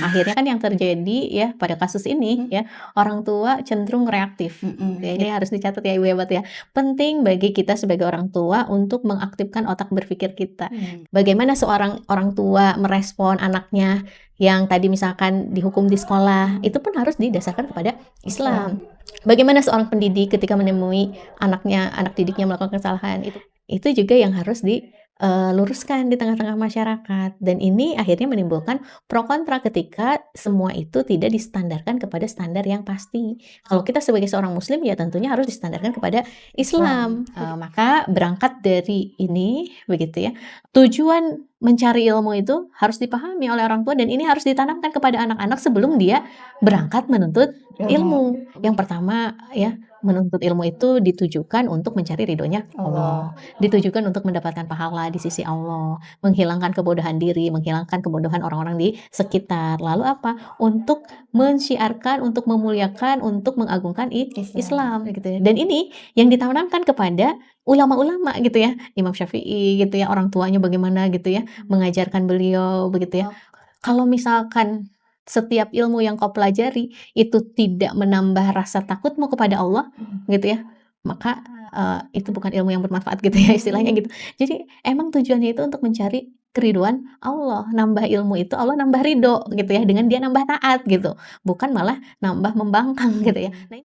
Akhirnya kan yang terjadi ya pada kasus ini ya, orang tua cenderung reaktif. Ya ini harus dicatat ya Ibu hebat ya. Penting bagi kita sebagai orang tua untuk mengaktifkan otak berpikir kita. Bagaimana seorang orang tua merespon anaknya yang tadi misalkan dihukum di sekolah, itu pun harus didasarkan kepada Islam. Bagaimana seorang pendidik ketika menemui anak didiknya melakukan kesalahan, itu juga yang harus diluruskan di tengah-tengah masyarakat. Dan ini akhirnya menimbulkan pro kontra ketika semua itu tidak distandarkan kepada standar yang pasti. Kalau kita sebagai seorang muslim ya tentunya harus distandarkan kepada Islam. Maka berangkat dari ini begitu ya. Tujuan mencari ilmu itu harus dipahami oleh orang tua dan ini harus ditanamkan kepada anak-anak sebelum dia berangkat menuntut ilmu. Yang pertama ya, menuntut ilmu itu ditujukan untuk mencari ridhonya Allah, ditujukan untuk mendapatkan pahala di sisi Allah, menghilangkan kebodohan diri, menghilangkan kebodohan orang-orang di sekitar. Lalu apa? Untuk mensyiarkan, untuk memuliakan, untuk mengagungkan Islam gitu ya. Dan ini yang ditanamkan kepada ulama-ulama gitu ya, Imam Syafi'i gitu ya, orang tuanya bagaimana gitu ya, mengajarkan beliau begitu ya. Kalau misalkan setiap ilmu yang kau pelajari itu tidak menambah rasa takutmu kepada Allah gitu ya, maka itu bukan ilmu yang bermanfaat gitu ya istilahnya gitu. Jadi emang tujuannya itu untuk mencari keriduan Allah, nambah ilmu itu Allah nambah ridho gitu ya, dengan dia nambah taat gitu, bukan malah nambah membangkang gitu ya. Nah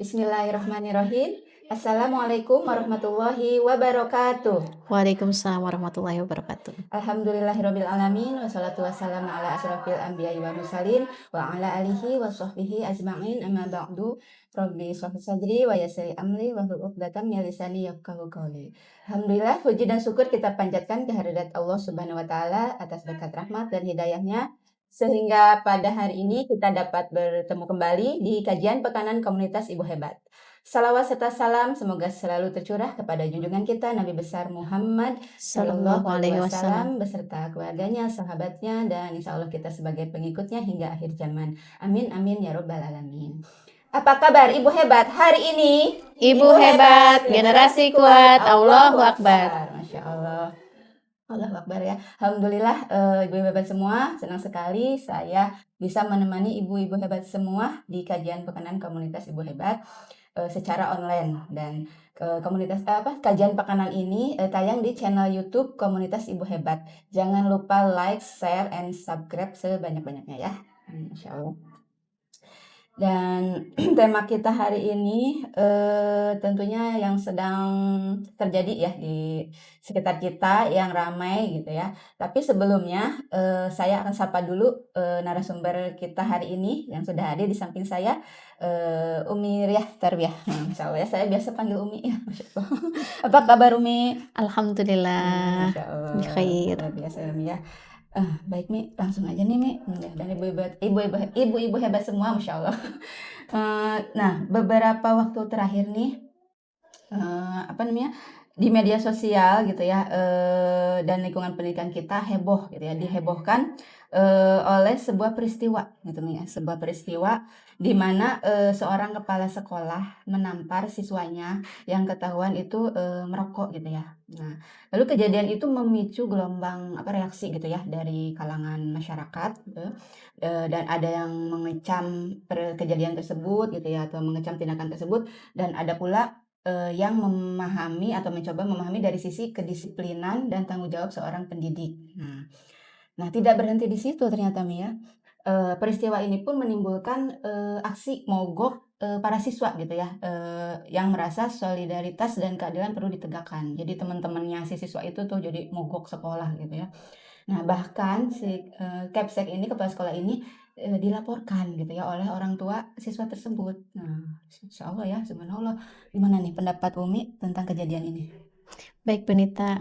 Bismillahirrahmanirrahim. Assalamualaikum warahmatullahi wabarakatuh. Waalaikumsalam warahmatullahi wabarakatuh. Alhamdulillahirabbil alamin wassalatu wassalamu ala asrofil anbiya'i wa mursalin wa ala alihi wa sahbihi ajma'in amma ba'du. Rabbi shrah sadri wa yassir amri wahlul 'uqdatam min lisani yafqahu qawli. Alhamdulillah, puji dan syukur kita panjatkan kehadirat Allah Subhanahu wa taala atas berkat rahmat dan hidayahnya sehingga pada hari ini kita dapat bertemu kembali di kajian pekanan komunitas Ibu Hebat. Salawat serta salam semoga selalu tercurah kepada junjungan kita Nabi besar Muhammad Sallallahu Alaihi Wasallam beserta keluarganya, sahabatnya, dan insya Allah kita sebagai pengikutnya hingga akhir zaman. Amin amin ya robbal alamin. Apa kabar Ibu Hebat hari ini? Ibu hebat, generasi kuat, Allahu Akbar. Masya Allah. Allahu Akbar ya. Alhamdulillah ibu-ibu hebat semua, senang sekali saya bisa menemani ibu-ibu hebat semua di kajian pekanan komunitas Ibu Hebat secara online. Dan komunitas kajian pekanan ini tayang di channel YouTube komunitas Ibu Hebat. Jangan lupa like, share, and subscribe sebanyak-banyaknya ya. Insya Allah. Dan tema kita hari ini tentunya yang sedang terjadi ya di sekitar kita yang ramai gitu ya. Tapi sebelumnya saya akan sapa dulu narasumber kita hari ini yang sudah hadir di samping saya, Umi Riah Tarbiyah. Insya Allah ya, saya biasa panggil Umi ya. Masya Allah. Apa kabar Umi? Alhamdulillah, Masya Allah. bikhair. Luar biasa Umi ya. Baik Mi, langsung aja nih Mi. Dan ibu-ibu hebat semua, Masya Allah. Nah, beberapa waktu terakhir nih, di media sosial gitu ya, dan lingkungan pendidikan kita heboh gitu ya, dihebohkan oleh sebuah peristiwa gitu nih ya, sebuah peristiwa di mana seorang kepala sekolah menampar siswanya yang ketahuan itu merokok gitu ya. Nah, lalu kejadian itu memicu gelombang reaksi gitu ya dari kalangan masyarakat gitu. Dan ada yang mengecam kejadian tersebut gitu ya, atau mengecam tindakan tersebut, dan ada pula yang memahami atau mencoba memahami dari sisi kedisiplinan dan tanggung jawab seorang pendidik. Nah, tidak berhenti di situ ternyata Mia. Peristiwa ini pun menimbulkan aksi mogok para siswa gitu ya, yang merasa solidaritas dan keadilan perlu ditegakkan. Jadi teman-temannya si siswa itu tuh jadi mogok sekolah gitu ya. Nah, bahkan si Kepsek ini, kepala sekolah ini, dilaporkan gitu ya oleh orang tua siswa tersebut. Nah, insya Allah ya, subhanallah. Gimana nih pendapat Umi tentang kejadian ini? Baik Bunita,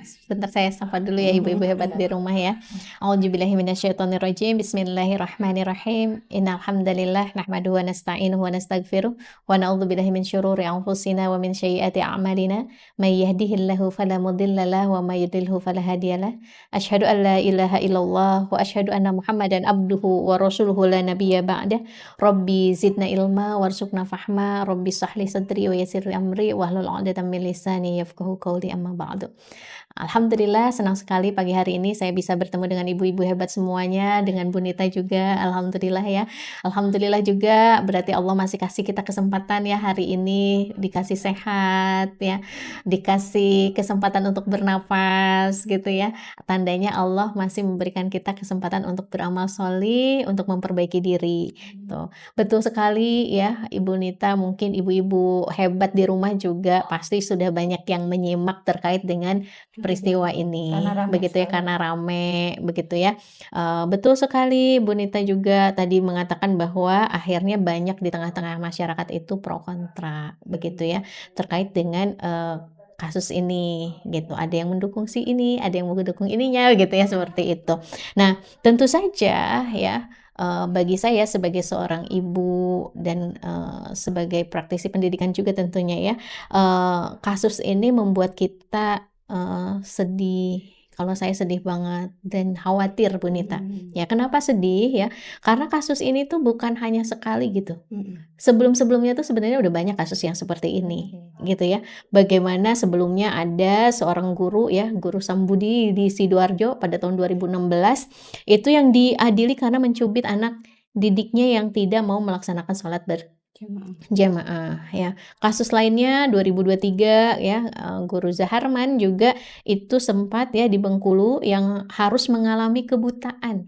sebentar saya sapa dulu ya ibu-ibu hebat Iya. di rumah ya. A'udzubillahi minasyaitonirrajim. Bismillahirrahmanirrahim. Innal hamdalillah nahmaduhu wa nasta'inuhu wa nastaghfiruh wa na'udzubillahi min syururi anfusina wa min sayyiati a'malina. May yahdihillahu fala mudilla lahu wa may yudlilhu fala hadiyalah. Asyhadu an la ilaha illallah wa asyhadu anna Muhammadan abduhu wa rasuluhu la nabiyya ba'dah. Rabbi zidna ilma warzuqna fahma. Rabbi sahli sadri wa yassir li amri wahlul 'uqdatam min lisani yafqahu qawli amma ba'du. Alhamdulillah senang sekali pagi hari ini saya bisa bertemu dengan ibu-ibu hebat semuanya, dengan Bunita juga, alhamdulillah ya. Alhamdulillah juga berarti Allah masih kasih kita kesempatan ya hari ini, dikasih sehat ya, dikasih kesempatan untuk bernafas gitu ya. Tandanya Allah masih memberikan kita kesempatan untuk beramal sholih, untuk memperbaiki diri. Tuh. Betul sekali ya, Ibu Nita, mungkin ibu-ibu hebat di rumah juga pasti sudah banyak yang menyimak terkait dengan peristiwa ini, Karena ramai begitu ya, sekali. karena rame, begitu ya. Betul sekali, Bu Nita juga tadi mengatakan bahwa akhirnya banyak di tengah-tengah masyarakat itu pro kontra, begitu ya, terkait dengan kasus ini, gitu. Ada yang mendukung si ini, ada yang mendukung ininya, gitu ya, seperti itu. Nah, tentu saja ya, bagi saya sebagai seorang ibu dan sebagai praktisi pendidikan juga tentunya ya, kasus ini membuat kita sedih. Kalau saya sedih banget dan khawatir Bu Nita. Ya, kenapa sedih ya? Karena kasus ini tuh bukan hanya sekali gitu. Sebelum-sebelumnya tuh sebenarnya udah banyak kasus yang seperti ini, gitu ya. Bagaimana sebelumnya ada seorang guru ya, Guru Sambudi di Sidoarjo pada tahun 2016, itu yang diadili karena mencubit anak didiknya yang tidak mau melaksanakan sholat jamaah ya. Kasus lainnya 2023 ya, Guru Zaharman juga itu sempat ya di Bengkulu yang harus mengalami kebutaan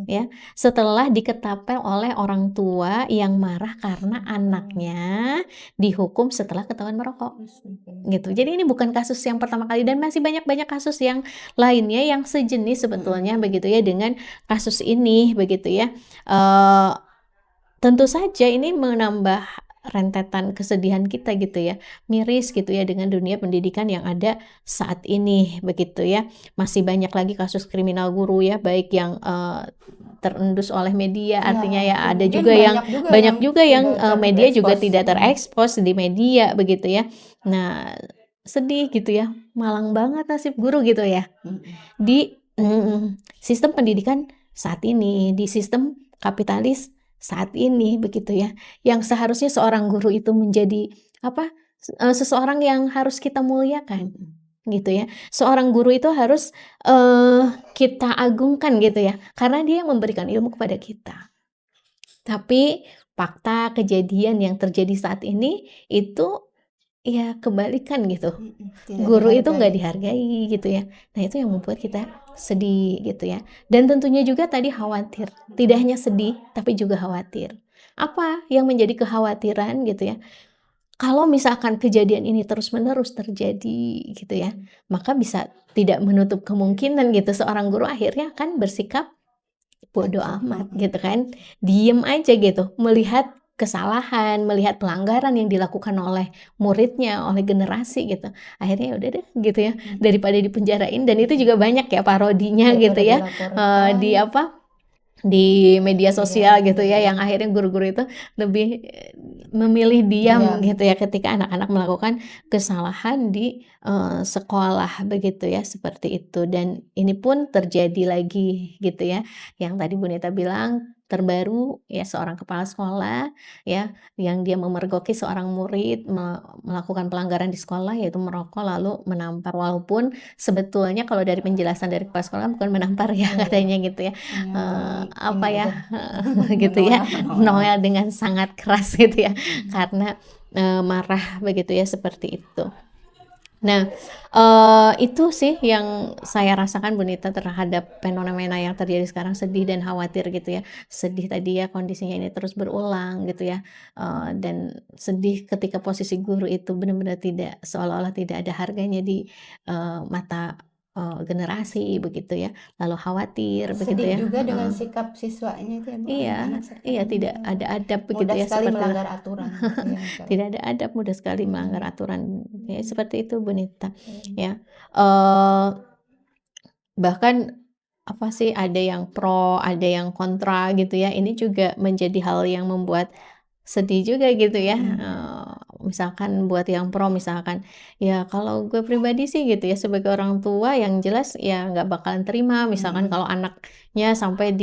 ya, setelah diketapel oleh orang tua yang marah karena anaknya dihukum setelah ketahuan merokok. Gitu. Jadi ini bukan kasus yang pertama kali dan masih banyak-banyak kasus yang lainnya yang sejenis sebetulnya begitu ya dengan kasus ini begitu ya. Tentu saja ini menambah rentetan kesedihan kita gitu ya, miris gitu ya dengan dunia pendidikan yang ada saat ini begitu ya. Masih banyak lagi kasus kriminal guru ya, baik yang terendus oleh media, artinya ya ada juga yang banyak juga yang media juga tidak terekspos di media begitu ya. Nah, sedih gitu ya, malang banget nasib guru gitu ya. Di sistem pendidikan saat ini, di sistem kapitalis saat ini begitu ya, yang seharusnya seorang guru itu menjadi seseorang yang harus kita muliakan gitu ya. Seorang guru itu harus kita agungkan gitu ya, karena dia memberikan ilmu kepada kita. Tapi fakta kejadian yang terjadi saat ini itu ya kebalikan gitu. Guru itu nggak dihargai gitu ya. Nah, itu yang membuat kita sedih gitu ya. Dan tentunya juga tadi khawatir. Tidak hanya sedih, tapi juga khawatir. Apa yang menjadi kekhawatiran gitu ya? Kalau misalkan kejadian ini terus-menerus terjadi gitu ya, maka bisa tidak menutup kemungkinan gitu seorang guru akhirnya akan bersikap bodoh amat gitu kan. Diem aja gitu, melihat kesalahan, melihat pelanggaran yang dilakukan oleh muridnya, oleh generasi gitu. Akhirnya ya udah deh gitu ya, daripada dipenjarain, dan itu juga banyak ya parodinya gitu ya, di media sosial gitu ya, yang akhirnya guru-guru itu lebih memilih diam gitu ya ketika anak-anak melakukan kesalahan di sekolah begitu ya, seperti itu. Dan ini pun terjadi lagi gitu ya, yang tadi Bu Nita bilang terbaru ya, seorang kepala sekolah ya yang dia memergoki seorang murid melakukan pelanggaran di sekolah, yaitu merokok lalu menampar, walaupun sebetulnya kalau dari penjelasan dari kepala sekolah bukan menampar ya katanya gitu ya, gitu ya, Noel dengan sangat keras gitu ya, karena marah begitu ya, seperti itu. Nah, itu sih yang saya rasakan Bu Nita terhadap fenomena yang terjadi sekarang, sedih dan khawatir gitu ya. Sedih tadi ya kondisinya ini terus berulang gitu ya, dan sedih ketika posisi guru itu benar-benar tidak, seolah-olah tidak ada harganya di mata generasi begitu ya, lalu khawatir begitu Sedih ya. juga dengan sikap siswanya itu ya Bu, Iya, anak-anak iya sekarang tidak ada adab begitu mudah ya sekali seperti itu. melanggar aturan gitu ya kalau. Tidak ada adab, mudah sekali melanggar aturan, ya seperti itu Bu Nita, ya. Eee, Bahkan apa sih, ada yang pro, ada yang kontra gitu ya, ini juga menjadi hal yang membuat sedih juga gitu ya, misalkan buat yang pro misalkan, ya kalau gue pribadi sih gitu ya sebagai orang tua yang jelas ya nggak bakalan terima misalkan kalau anaknya sampai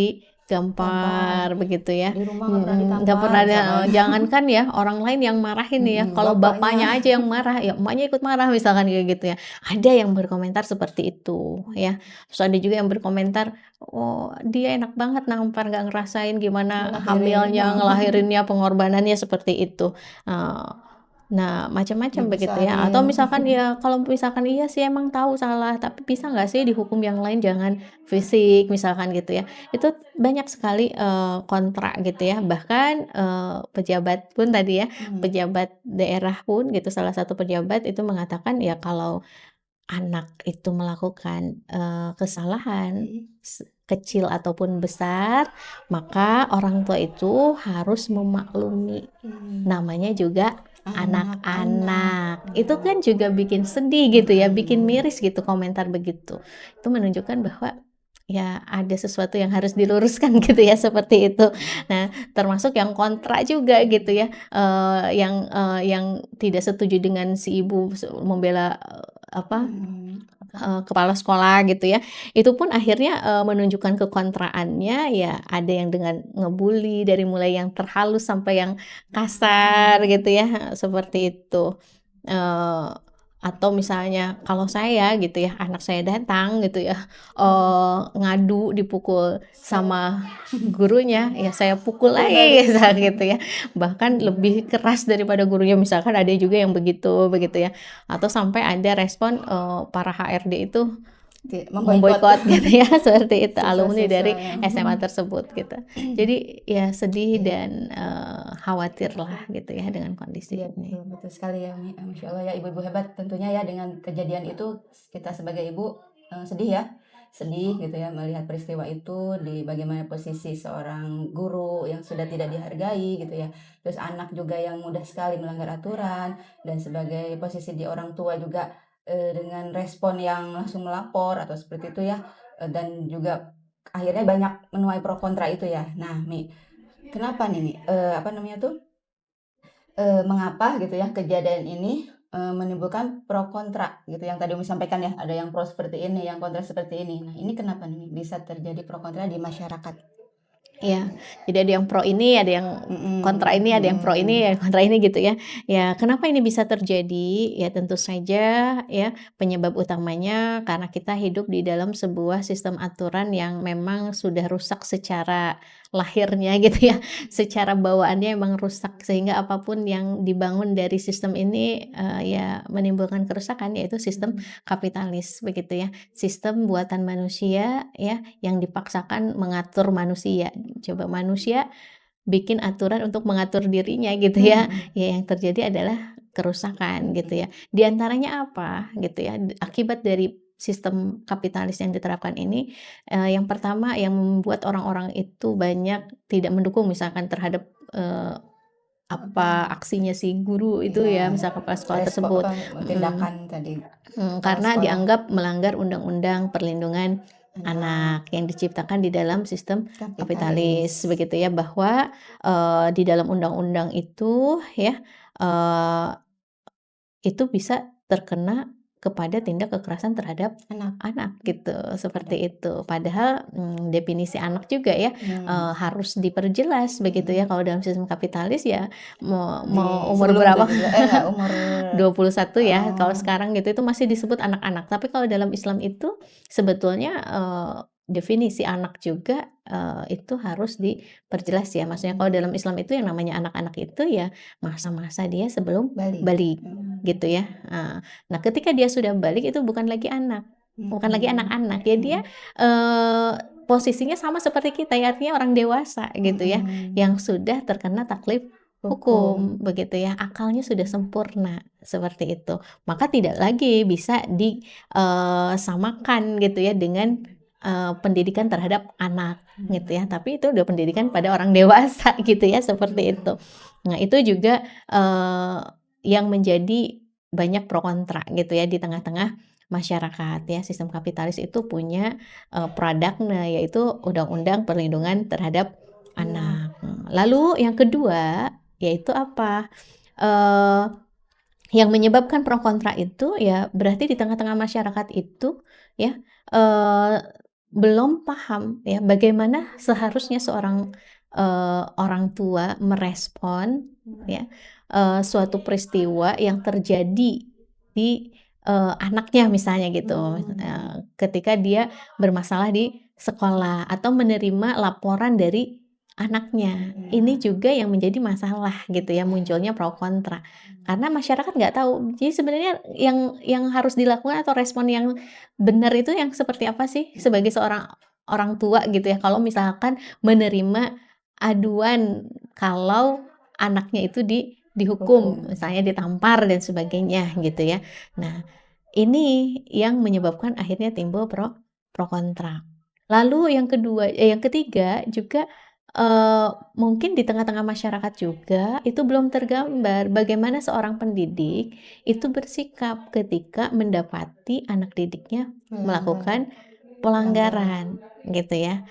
Tampar, digampar begitu ya, di rumah nggak pernah nggak ditampar pernah ada, misalkan. jangankan ya orang lain yang marahin ya, kalau Bapaknya. bapaknya aja yang marah, ya emaknya ikut marah misalkan kayak gitu ya. Ada yang berkomentar seperti itu ya, terus ada juga yang berkomentar, "Oh dia enak banget nampar, nggak ngerasain gimana Ngelahirin, hamilnya, ngelahirinnya, pengorbanannya," seperti itu. Nah macam-macam begitu ya, atau dibesarin. misalkan ya kalau misalkan iya sih emang tahu salah, tapi bisa nggak sih dihukum yang lain jangan fisik misalkan gitu ya. Itu banyak sekali, kontra gitu ya, bahkan, pejabat pun tadi ya, pejabat daerah pun gitu, salah satu pejabat itu mengatakan ya kalau anak itu melakukan, kesalahan kecil ataupun besar, maka orang tua itu harus memaklumi. Namanya juga anak-anak. Itu kan juga bikin sedih gitu ya, bikin miris gitu komentar begitu. Itu menunjukkan bahwa ya ada sesuatu yang harus diluruskan gitu ya, seperti itu. Nah, termasuk yang kontra juga gitu ya, yang tidak setuju dengan si ibu membela, apa, kepala sekolah gitu ya, itu pun akhirnya, menunjukkan kekontraannya ya ada yang dengan ngebully dari mulai yang terhalus sampai yang kasar gitu ya, seperti itu. Eee, atau misalnya kalau saya gitu ya, anak saya datang gitu ya, ngadu dipukul sama gurunya, ya saya pukul lagi gitu ya. Bahkan lebih keras daripada gurunya, misalkan ada juga yang begitu begitu ya. Atau sampai ada respon, para HRD itu memboikot gitu ya, seperti itu alumni Siswa-siswa dari yang SMA tersebut gitu. Jadi ya sedih dan, khawatir lah gitu ya dengan kondisi Iya ini. betul, betul sekali ya Mi, Masya Allah ya ibu-ibu hebat tentunya ya dengan kejadian itu kita sebagai ibu sedih ya, sedih gitu ya melihat peristiwa itu di bagaimana posisi seorang guru yang sudah tidak dihargai gitu ya, terus anak juga yang mudah sekali melanggar aturan dan sebagai posisi di orang tua juga dengan respon yang langsung melapor atau seperti itu ya, dan juga akhirnya banyak menuai pro kontra itu ya. Nah Mi, kenapa nih Mi, apa namanya tuh? Mengapa gitu ya kejadian ini, menimbulkan pro kontra gitu yang tadi Umi sampaikan ya, ada yang pro seperti ini, yang kontra seperti ini. Nah, ini kenapa nih bisa terjadi pro kontra di masyarakat? Iya, jadi ada yang pro ini, ada yang kontra ini, ada yang pro ini, ada yang kontra ini gitu ya. Ya, kenapa ini bisa terjadi? Ya tentu saja ya penyebab utamanya karena kita hidup di dalam sebuah sistem aturan yang memang sudah rusak secara lahirnya gitu ya, secara bawaannya emang rusak sehingga apapun yang dibangun dari sistem ini, ya menimbulkan kerusakan, yaitu sistem kapitalis begitu ya. Sistem buatan manusia ya yang dipaksakan mengatur manusia. Coba manusia bikin aturan untuk mengatur dirinya gitu ya, ya yang terjadi adalah kerusakan gitu ya. Di antaranya apa gitu ya, akibat dari sistem kapitalis yang diterapkan ini, yang pertama yang membuat orang-orang itu banyak tidak mendukung misalkan terhadap, apa aksinya si guru itu ya, Iya, misalkan kepala sekolah respon tersebut, apa, mhm. tindakan tadi kepala Karena sekolah, dianggap melanggar undang-undang perlindungan anak, anak yang diciptakan di dalam sistem kapitalis. kapitalis begitu ya, bahwa, di dalam undang-undang itu ya, eee, itu bisa terkena kepada tindak kekerasan terhadap Anak, anak gitu, ada. seperti itu. Padahal, definisi anak juga ya, harus diperjelas begitu ya, kalau dalam sistem kapitalis ya mau Di mau umur sebelum berapa 17 enggak, umur 21 ya, kalau oh, sekarang gitu itu masih disebut anak-anak. Tapi kalau dalam Islam itu sebetulnya, definisi anak juga, itu harus diperjelas ya. Maksudnya kalau dalam Islam itu yang namanya anak-anak itu ya masa-masa dia sebelum balik. balik gitu ya. Nah ketika dia sudah balik itu bukan lagi anak, bukan lagi anak-anak ya dia, eee, posisinya sama seperti kita ya, artinya orang dewasa gitu ya, yang sudah terkena taklif hukum, begitu ya, akalnya sudah sempurna, seperti itu. Maka tidak lagi bisa disamakan gitu ya dengan, pendidikan terhadap anak, gitu ya, tapi itu udah pendidikan pada orang dewasa gitu ya, seperti itu. Nah, itu juga, yang menjadi banyak pro kontra gitu ya di tengah-tengah masyarakat ya. Sistem kapitalis itu punya, produknya yaitu Undang-Undang Perlindungan Terhadap Anak. Lalu yang kedua, yaitu apa, eee, yang menyebabkan pro kontra itu ya berarti di tengah-tengah masyarakat itu ya, eee, belum paham ya bagaimana seharusnya seorang, orang tua merespon ya, suatu peristiwa yang terjadi di, anaknya misalnya gitu, ketika dia bermasalah di sekolah atau menerima laporan dari anaknya. Ini juga yang menjadi masalah gitu ya, munculnya pro kontra. Karena masyarakat nggak tahu. Jadi sebenarnya yang harus dilakukan atau respon yang benar itu yang seperti apa sih sebagai seorang orang tua gitu ya, kalau misalkan menerima aduan kalau anaknya itu dihukum, misalnya ditampar dan sebagainya gitu ya. Nah, ini yang menyebabkan akhirnya timbul pro pro kontra. Lalu yang ketiga juga, mungkin di tengah-tengah masyarakat juga itu belum tergambar bagaimana seorang pendidik itu bersikap ketika mendapati anak didiknya melakukan pelanggaran gitu ya.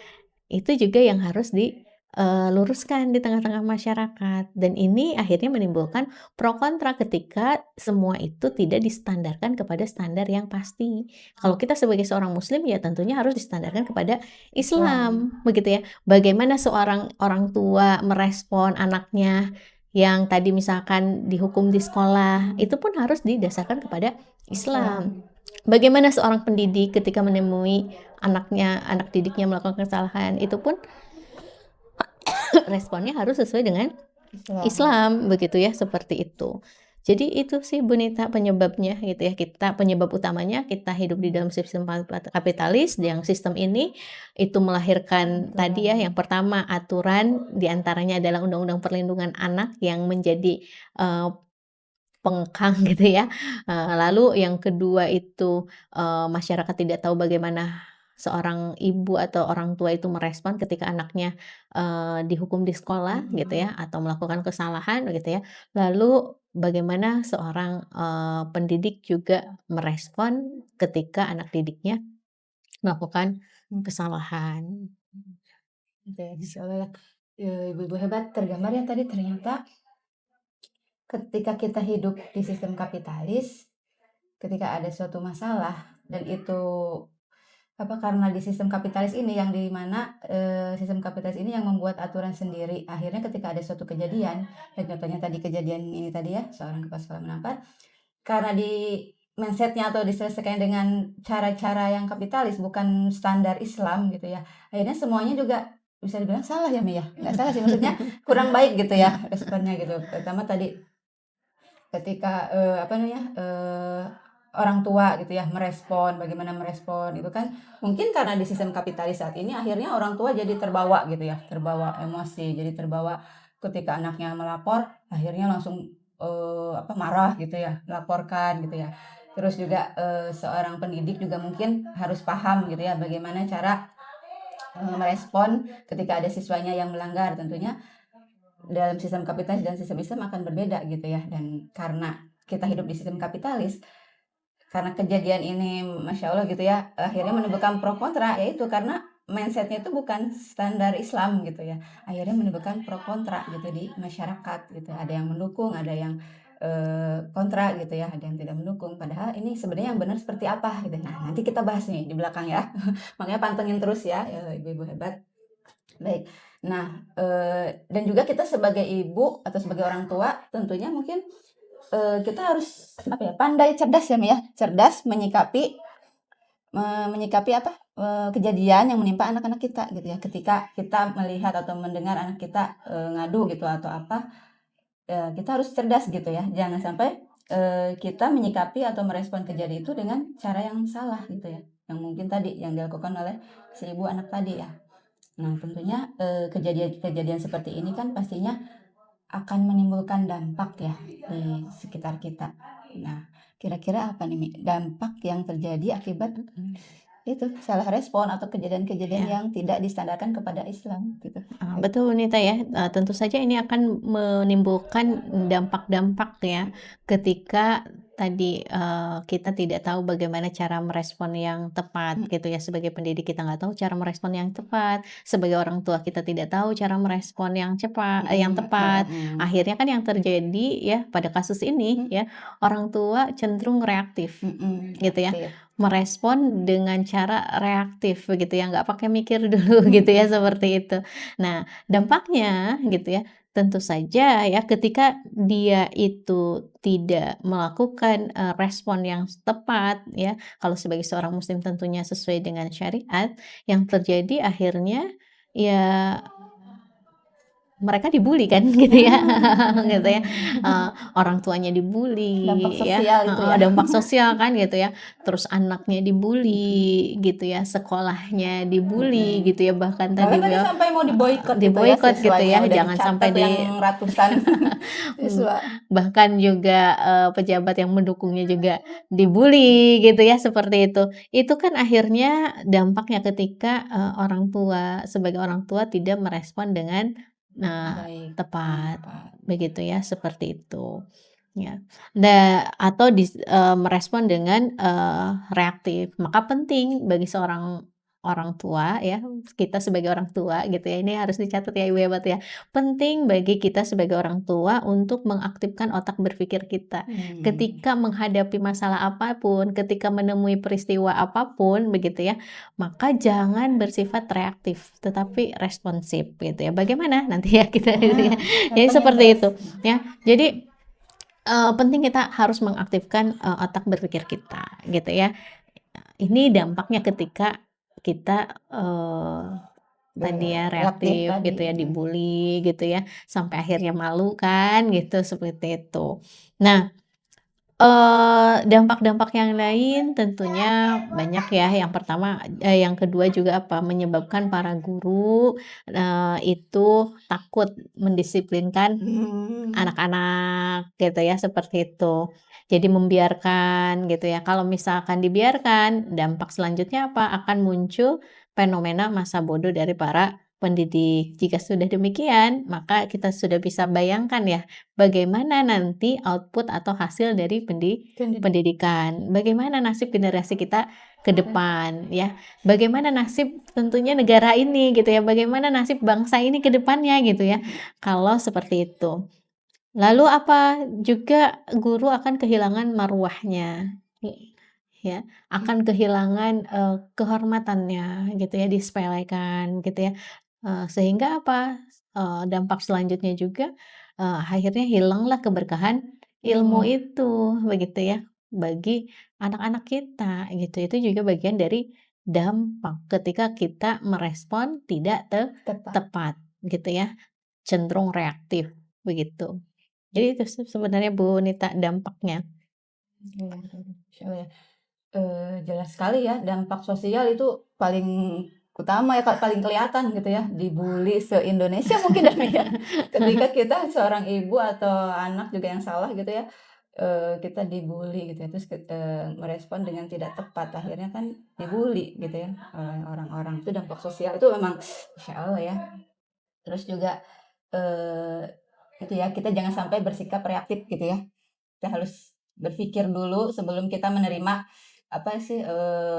Itu juga yang harus diluruskan di tengah-tengah masyarakat dan ini akhirnya menimbulkan pro kontra ketika semua itu tidak distandarkan kepada standar yang pasti. Kalau kita sebagai seorang muslim ya tentunya harus distandarkan kepada Islam, begitu ya. Bagaimana seorang orang tua merespon anaknya yang tadi misalkan dihukum di sekolah, itu pun harus didasarkan kepada Islam. Bagaimana seorang pendidik ketika menemui anak didiknya melakukan kesalahan, itu pun responnya harus sesuai dengan Islam, begitu ya, seperti itu. Jadi itu sih Bu Nita penyebabnya gitu ya, penyebab utamanya kita hidup di dalam sistem kapitalis, yang sistem ini itu melahirkan tadi ya, yang pertama aturan, di antaranya adalah Undang-Undang Perlindungan Anak yang menjadi, pengekang gitu ya. Lalu yang kedua itu, masyarakat tidak tahu bagaimana seorang ibu atau orang tua itu merespon ketika anaknya, dihukum di sekolah gitu ya, atau melakukan kesalahan gitu ya. Lalu bagaimana seorang, pendidik juga merespon ketika anak didiknya melakukan kesalahan. Oke, Masya Allah ya. Ibu-ibu hebat tergambar ya tadi ternyata ketika kita hidup di sistem kapitalis, ketika ada suatu masalah dan itu karena di sistem kapitalis ini yang di mana sistem kapitalis ini yang membuat aturan sendiri. Akhirnya ketika ada suatu kejadian, dan contohnya tadi kejadian ini tadi ya, seorang kepala sekolah menampar, karena di mindsetnya atau diselesaikan dengan cara-cara yang kapitalis bukan standar Islam gitu ya. Akhirnya semuanya juga bisa dibilang salah ya Mi ya. Nggak salah sih maksudnya kurang baik gitu ya responnya gitu. Pertama tadi ketika orang tua gitu ya merespon, bagaimana merespon itu kan mungkin karena di sistem kapitalis saat ini akhirnya orang tua jadi terbawa gitu ya, terbawa emosi, jadi terbawa ketika anaknya melapor akhirnya langsung marah gitu ya, laporkan gitu ya. Terus juga seorang pendidik juga mungkin harus paham gitu ya bagaimana cara merespon ketika ada siswanya yang melanggar. Tentunya dalam sistem kapitalis dan sistem Islam akan berbeda gitu ya. Dan karena kita hidup di sistem kapitalis, karena kejadian ini Masya Allah gitu ya, akhirnya menimbulkan pro kontra, yaitu karena mindsetnya itu bukan standar Islam gitu ya. Akhirnya menimbulkan pro kontra gitu di masyarakat gitu. Ada yang mendukung, ada yang kontra gitu ya, ada yang tidak mendukung. Padahal ini sebenarnya yang benar seperti apa gitu. Nah, nanti kita bahas nih di belakang ya. Makanya pantengin terus ya, ibu-ibu hebat. Baik. Nah, dan juga kita sebagai ibu atau sebagai orang tua tentunya mungkin kita harus pandai cerdas ya Mi ya, cerdas menyikapi kejadian yang menimpa anak-anak kita gitu ya. Ketika kita melihat atau mendengar anak kita ngadu gitu atau apa, kita harus cerdas gitu ya. Jangan sampai kita menyikapi atau merespon kejadian itu dengan cara yang salah gitu ya. Yang mungkin tadi yang dilakukan oleh si ibu anak tadi ya. Nah, tentunya kejadian-kejadian seperti ini kan pastinya akan menimbulkan dampak ya di sekitar kita. Nah, kira-kira apa nih Mi, dampak yang terjadi akibat itu salah respon atau kejadian-kejadian Ya. yang tidak distandarkan kepada Islam gitu. Betul Nita ya, tentu saja ini akan menimbulkan dampak-dampak ya, ketika tadi, kita tidak tahu bagaimana cara merespon yang tepat Mm, gitu ya, sebagai pendidik kita nggak tahu cara merespon yang tepat, sebagai orang tua kita tidak tahu cara merespon yang tepat. Akhirnya kan yang terjadi ya pada kasus ini ya, orang tua cenderung reaktif gitu ya. aktif. Merespon dengan cara reaktif begitu ya, nggak pakai mikir dulu gitu ya, seperti itu. Nah, dampaknya gitu ya, tentu saja ya ketika dia itu tidak melakukan, respon yang tepat ya, kalau sebagai seorang muslim tentunya sesuai dengan syariat, yang terjadi akhirnya ya mereka dibully kan gitu ya, gitu ya, orang tuanya Dampak dibully ya, sosial itu ya. dampak sosial kan gitu ya, terus anaknya dibully gitu ya, sekolahnya dibully gitu ya, bahkan Bahkan tadi tadi ya, sampai mau diboikot gitu ya, diboikot gitu siswanya ya, udah jangan dicatat sampai yang ratusan siswa. bahkan juga, pejabat yang mendukungnya juga dibully gitu ya, seperti itu. Itu kan akhirnya dampaknya ketika, orang tua sebagai orang tua tidak merespon dengan, Baik. tepat, Pak. begitu ya, seperti itu, ya. Atau merespon dengan, reaktif. Maka penting bagi seorang orang tua ya, kita sebagai orang tua gitu ya, ini harus dicatat ya Ibu ya, Bat, ya. Penting bagi kita sebagai orang tua untuk mengaktifkan otak berpikir kita. Ketika menghadapi masalah apapun, ketika menemui peristiwa apapun begitu ya, maka jangan bersifat reaktif, tetapi responsif gitu ya. Bagaimana? Nanti ya kita gitu ya. Jadi Contohnya seperti terus. itu ya. Jadi, penting kita harus mengaktifkan, otak berpikir kita gitu ya. Ini dampaknya ketika kita, tadi ya Reaktif reaktif tadi. gitu ya, dibully gitu ya, sampai akhirnya malu kan gitu, seperti itu. Nah, dampak-dampak yang lain tentunya banyak ya, yang kedua juga apa, menyebabkan para guru, itu takut mendisiplinkan anak-anak gitu ya, seperti itu. Jadi membiarkan gitu ya, kalau misalkan dibiarkan, dampak selanjutnya apa, akan muncul fenomena masa bodoh dari para pendidik. Jika sudah demikian, maka kita sudah bisa bayangkan ya, bagaimana nanti output atau hasil dari pendidikan. Bagaimana nasib generasi kita ke depan ya. Bagaimana nasib tentunya negara ini gitu ya, bagaimana nasib bangsa ini ke depannya gitu ya, kalau seperti itu. Lalu apa, juga guru akan kehilangan marwahnya, ya, akan kehilangan, kehormatannya gitu ya, disepelekan gitu ya, sehingga apa, dampak selanjutnya juga, akhirnya hilanglah keberkahan ilmu itu, begitu ya, bagi anak-anak kita gitu. Itu juga bagian dari dampak ketika kita merespon tidak Tepat. tepat gitu ya, cenderung reaktif, begitu. Jadi itu sebenarnya Bu Nita dampaknya. Masya Allah ya. Jelas sekali ya, dampak sosial itu paling utama ya, paling kelihatan gitu ya, dibully se-Indonesia mungkin ya. Ketika kita seorang ibu atau anak juga yang salah gitu ya, kita dibully gitu ya, terus merespon dengan tidak tepat, akhirnya kan dibully gitu ya oleh orang-orang. Itu dampak sosial itu memang Masya Allah ya. Terus juga, eee, itu ya, kita jangan sampai bersikap reaktif gitu ya. Kita harus berpikir dulu sebelum kita menerima, apa sih,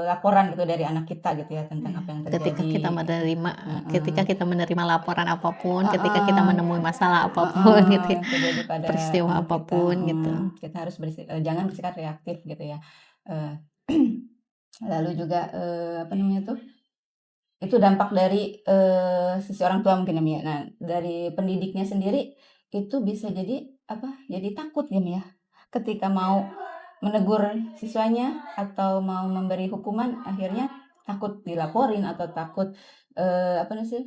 laporan gitu dari anak kita gitu ya, tentang apa yang Ketika terjadi kita gitu. menerima Heeh. ketika kita menerima laporan apapun, ketika kita Heeh. menemui masalah apapun Heeh, gitu ya, yang terjadi pada peristiwa anak kita, apapun gitu. kita harus jangan bersikap reaktif gitu ya. Eee, lalu juga, apa namanya tuh, itu dampak dari, sisi orang tua mungkin ya, Mi, ya. Nah, dari pendidiknya sendiri, itu bisa jadi, apa, jadi takut ya, Mi, ya, ketika mau menegur siswanya atau mau memberi hukuman, akhirnya takut dilaporin atau takut, apa namanya sih,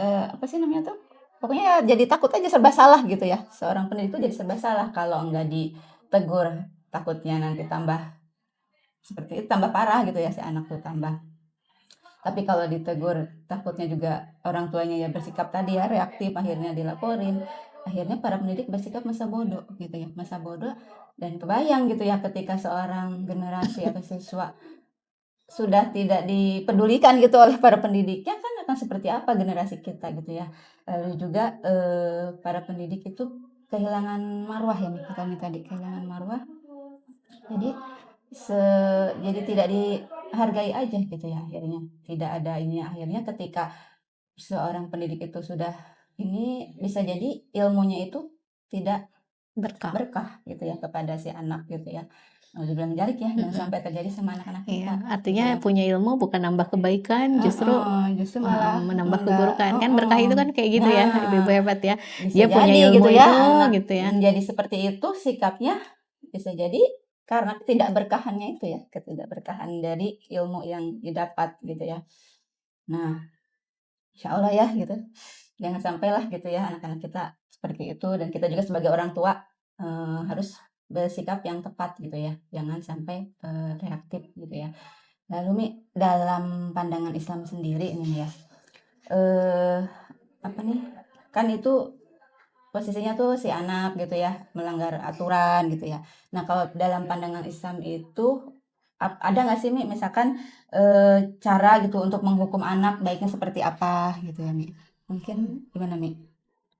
apa sih namanya tuh, pokoknya ya jadi takut aja serba salah gitu ya. Seorang pendidik itu jadi serba salah kalau enggak ditegur, takutnya nanti tambah seperti itu, tambah parah gitu ya si anak tuh tambah. Tapi kalau ditegur takutnya juga orang tuanya ya bersikap tadi ya reaktif, akhirnya dilaporin. Akhirnya para pendidik bersikap masa bodoh gitu ya, masa bodoh, dan kebayang gitu ya ketika seorang generasi atau siswa sudah tidak dipedulikan gitu oleh para pendidiknya, kan akan seperti apa generasi kita gitu ya. Lalu juga, para pendidik itu kehilangan marwah ya nih, kata nih tadi, kehilangan marwah. Jadi se jadi tidak dihargai aja gitu ya akhirnya, tidak ada ini akhirnya ketika seorang pendidik itu sudah ini, bisa jadi ilmunya itu tidak Berkah. berkah gitu ya kepada si anak gitu ya. Nauzubillah min dzalik ya, jangan Mhm. sampai terjadi sama anak-anak Iya, kita artinya gitu ya. punya ilmu bukan nambah kebaikan, justru Heeh, justru malah menambah enggak keburukan. Kan berkah heeh. itu kan kayak gitu ya, ibu-ibu Nah, hebat ya. bisa Dia punya jadi ilmu gitu ya itu anak gitu ya. menjadi seperti itu sikapnya, bisa jadi karena ketidakberkahannya itu ya, ketidakberkahan dari ilmu yang didapat gitu ya. Nah, insyaallah ya gitu, jangan sampailah gitu ya anak-anak kita seperti itu, dan kita juga sebagai orang tua, harus bersikap yang tepat gitu ya, jangan sampai, reaktif gitu ya. Lalu Mi, dalam pandangan Islam sendiri ini ya, eee, apa nih, kan itu posisinya tuh si anak gitu ya, melanggar aturan gitu ya. Nah, kalau dalam pandangan Islam itu ada nggak sih Mi, misalkan, cara gitu untuk menghukum anak baiknya seperti apa gitu ya Mi? Mungkin gimana Mi?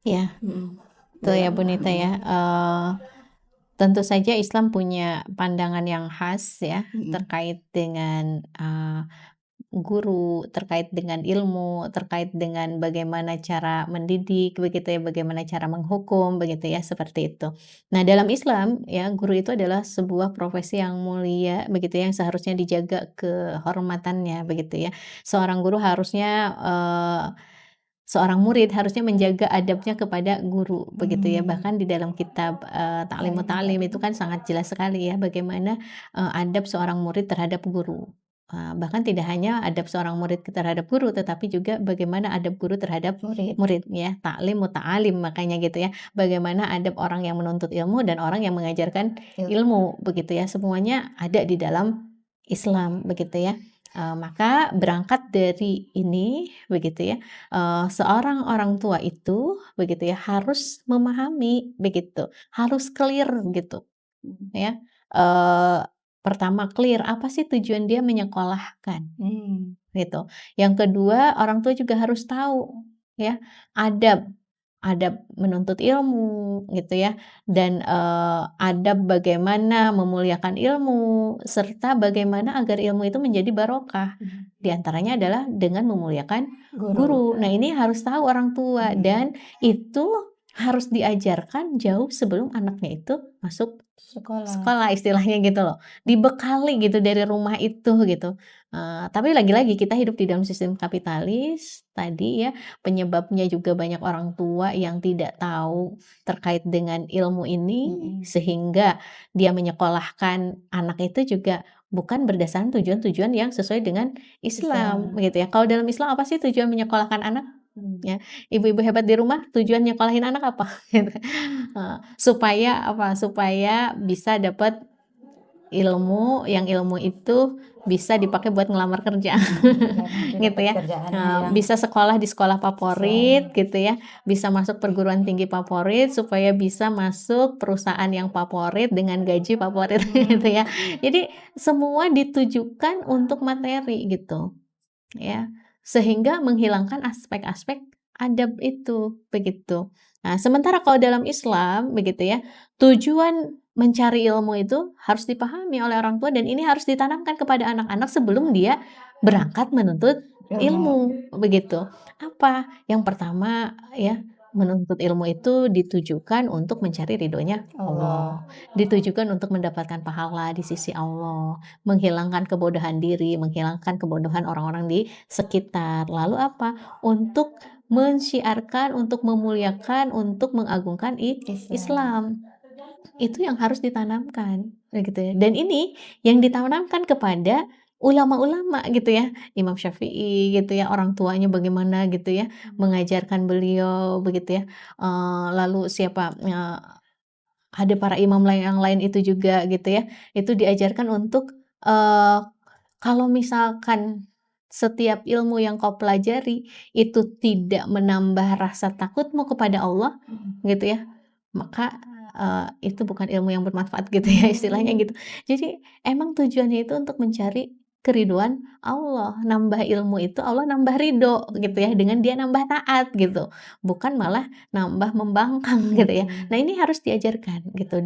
Iya, Mhm, betul ya dalam Bu Nita ya. Tentu saja Islam punya pandangan yang khas ya, mhm, terkait dengan, guru, terkait dengan ilmu, terkait dengan bagaimana cara mendidik begitu ya, bagaimana cara menghukum begitu ya, seperti itu. Nah, dalam Islam ya, guru itu adalah sebuah profesi yang mulia begitu ya, yang seharusnya dijaga kehormatannya begitu ya. Seorang guru harusnya, seorang murid harusnya menjaga adabnya kepada guru begitu ya. mmm, Bahkan di dalam kitab, Ta'limut ta'lim Ta'lim ta'lim, itu kan sangat jelas sekali ya, bagaimana, adab seorang murid terhadap guru. Bahkan tidak hanya adab seorang murid terhadap guru, tetapi juga bagaimana adab guru terhadap murid, murid ya, ta'lim muta'alim makanya gitu ya. Bagaimana adab orang yang menuntut ilmu dan orang yang mengajarkan ilmu, ilmu begitu ya, semuanya ada di dalam Islam begitu ya. Maka berangkat dari ini begitu ya, seorang orang tua itu begitu ya, harus memahami begitu, harus clear gitu mhm, ya. Eee, Pertama clear, apa sih tujuan dia menyekolahkan mmm, gitu. Yang kedua, orang tua juga harus tahu ya, adab adab menuntut ilmu gitu ya, dan, adab bagaimana memuliakan ilmu, serta bagaimana agar ilmu itu menjadi barokah. mhm, Di antaranya adalah dengan memuliakan guru, guru. Nah, ini harus tahu orang tua mhm, dan itu harus diajarkan jauh sebelum anaknya itu masuk sekolah, sekolah istilahnya gitu loh, dibekali gitu dari rumah itu gitu. Tapi lagi-lagi kita hidup di dalam sistem kapitalis tadi ya, penyebabnya juga banyak orang tua yang tidak tahu terkait dengan ilmu ini, mhm, sehingga dia menyekolahkan anak itu juga bukan berdasarkan tujuan-tujuan yang sesuai dengan Islam, Islam, begitu ya. Kalau dalam Islam apa sih tujuan menyekolahkan anak? mmm, Ya, ibu-ibu hebat di rumah tujuan nyekolahin anak apa? Gitu. Supaya apa, supaya bisa dapat ilmu, yang ilmu itu bisa dipakai buat ngelamar kerja, biar nanti gitu dapat ya. kerjaannya yang Bisa sekolah di sekolah favorit sesuai, gitu ya, bisa masuk perguruan tinggi favorit, supaya bisa masuk perusahaan yang favorit dengan gaji favorit gitu ya. mmm, Jadi semua ditujukan untuk materi gitu. Ya, sehingga menghilangkan aspek-aspek adab itu, begitu. Nah, sementara kalau dalam Islam, begitu ya, tujuan mencari ilmu itu harus dipahami oleh orang tua dan ini harus ditanamkan kepada anak-anak sebelum dia berangkat menuntut ilmu, ilmu, begitu. Apa? Yang pertama ya, menuntut ilmu itu ditujukan untuk mencari ridhonya Allah, Allah, ditujukan untuk mendapatkan pahala di sisi Allah, menghilangkan kebodohan diri, menghilangkan kebodohan orang-orang di sekitar. Lalu apa? Untuk mensyiarkan, untuk memuliakan, untuk mengagungkan Islam, Islam. Itu yang harus ditanamkan, begitu ya. Dan ini yang ditanamkan kepada ulama-ulama gitu ya, Imam Syafi'i gitu ya, orang tuanya bagaimana gitu ya, mengajarkan beliau begitu ya. Lalu siapa, ada para imam lain yang lain itu juga gitu ya, itu diajarkan untuk, eee, kalau misalkan setiap ilmu yang kau pelajari itu tidak menambah rasa takutmu kepada Allah, gitu ya, maka, itu bukan ilmu yang bermanfaat gitu ya istilahnya gitu. Jadi emang tujuannya itu untuk mencari keriduan Allah, nambah ilmu itu Allah nambah ridho gitu ya, dengan dia nambah taat gitu, bukan malah nambah membangkang gitu ya. Nah ini harus diajarkan gitu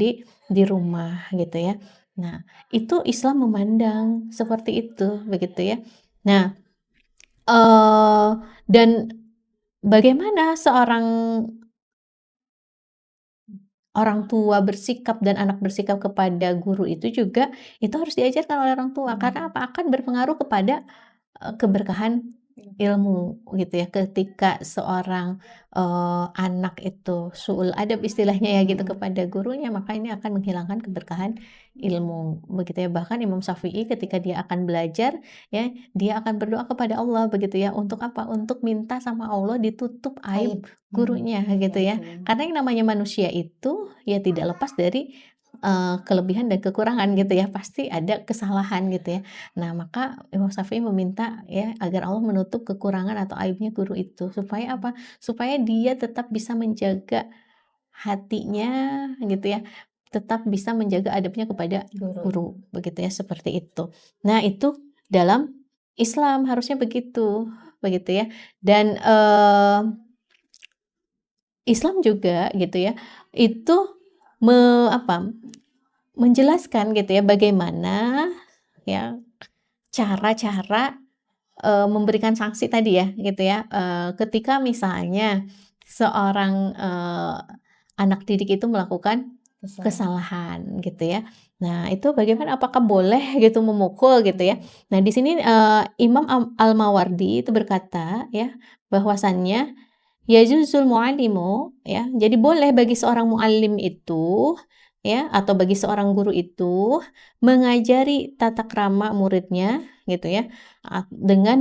di rumah gitu ya. Nah itu Islam memandang seperti itu, begitu ya. Nah, eee, dan bagaimana seorang orang tua bersikap dan anak bersikap kepada guru itu juga, itu harus diajarkan oleh orang tua. Karena apa? Akan berpengaruh kepada, keberkahan ilmu gitu ya. Ketika seorang, anak itu su'ul adab istilahnya ya gitu kepada gurunya, maka ini akan menghilangkan keberkahan ilmu, begitu ya. Bahkan Imam Syafi'i ketika dia akan belajar ya, dia akan berdoa kepada Allah begitu ya, untuk apa? Untuk minta sama Allah ditutup aib Aib. gurunya gitu ya. Karena yang namanya manusia itu ya tidak lepas dari, kelebihan dan kekurangan gitu ya, pasti ada kesalahan gitu ya. Nah, maka Imam Syafi'i meminta ya agar Allah menutup kekurangan atau aibnya guru itu, supaya apa? Supaya dia tetap bisa menjaga hatinya gitu ya, tetap bisa menjaga adabnya kepada Guru. guru, begitu ya, seperti itu. Nah, itu dalam Islam harusnya begitu ya. Dan, Islam juga gitu ya, itu apa, menjelaskan gitu ya bagaimana ya cara-cara, memberikan sanksi tadi ya gitu ya, ketika misalnya seorang, anak didik itu melakukan kesalahan gitu ya. Nah itu bagaimana apakah boleh gitu memukul gitu ya. Nah di sini, Imam Al-Mawardi itu berkata ya bahwasannya yajuzul muallimu ya, jadi boleh bagi seorang muallim itu ya, atau bagi seorang guru itu mengajari tata krama muridnya gitu ya, dengan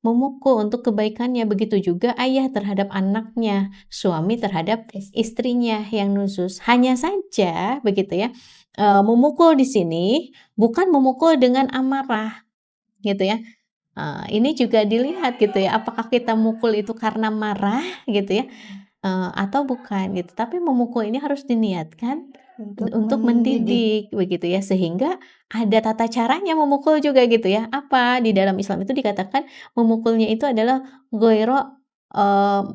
memukul untuk kebaikannya. Begitu juga ayah terhadap anaknya, suami terhadap istrinya yang nusyuz. Hanya saja begitu ya, memukul di sini bukan memukul dengan amarah gitu ya. Ini juga dilihat gitu ya, apakah kita mukul itu karena marah gitu ya, atau bukan gitu. Tapi memukul ini harus diniatkan untuk mendidik begitu ya, sehingga ada tata caranya memukul juga gitu ya. Apa, di dalam Islam itu dikatakan memukulnya itu adalah ghaira, eee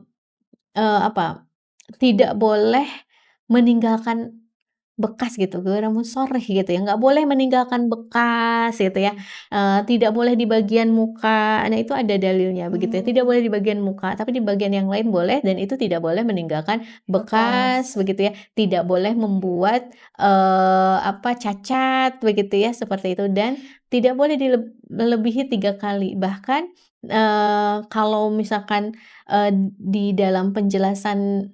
apa, tidak boleh meninggalkan bekas gitu, ghairu musorih gitu ya, nggak boleh meninggalkan bekas gitu ya, tidak boleh di bagian muka. Nah itu ada dalilnya begitu ya, tidak boleh di bagian muka, tapi di bagian yang lain boleh dan itu tidak boleh meninggalkan bekas begitu ya, tidak boleh membuat, apa, cacat begitu ya, seperti itu dan tidak boleh melebihi 3 kali. Bahkan, kalau misalkan, di dalam penjelasan,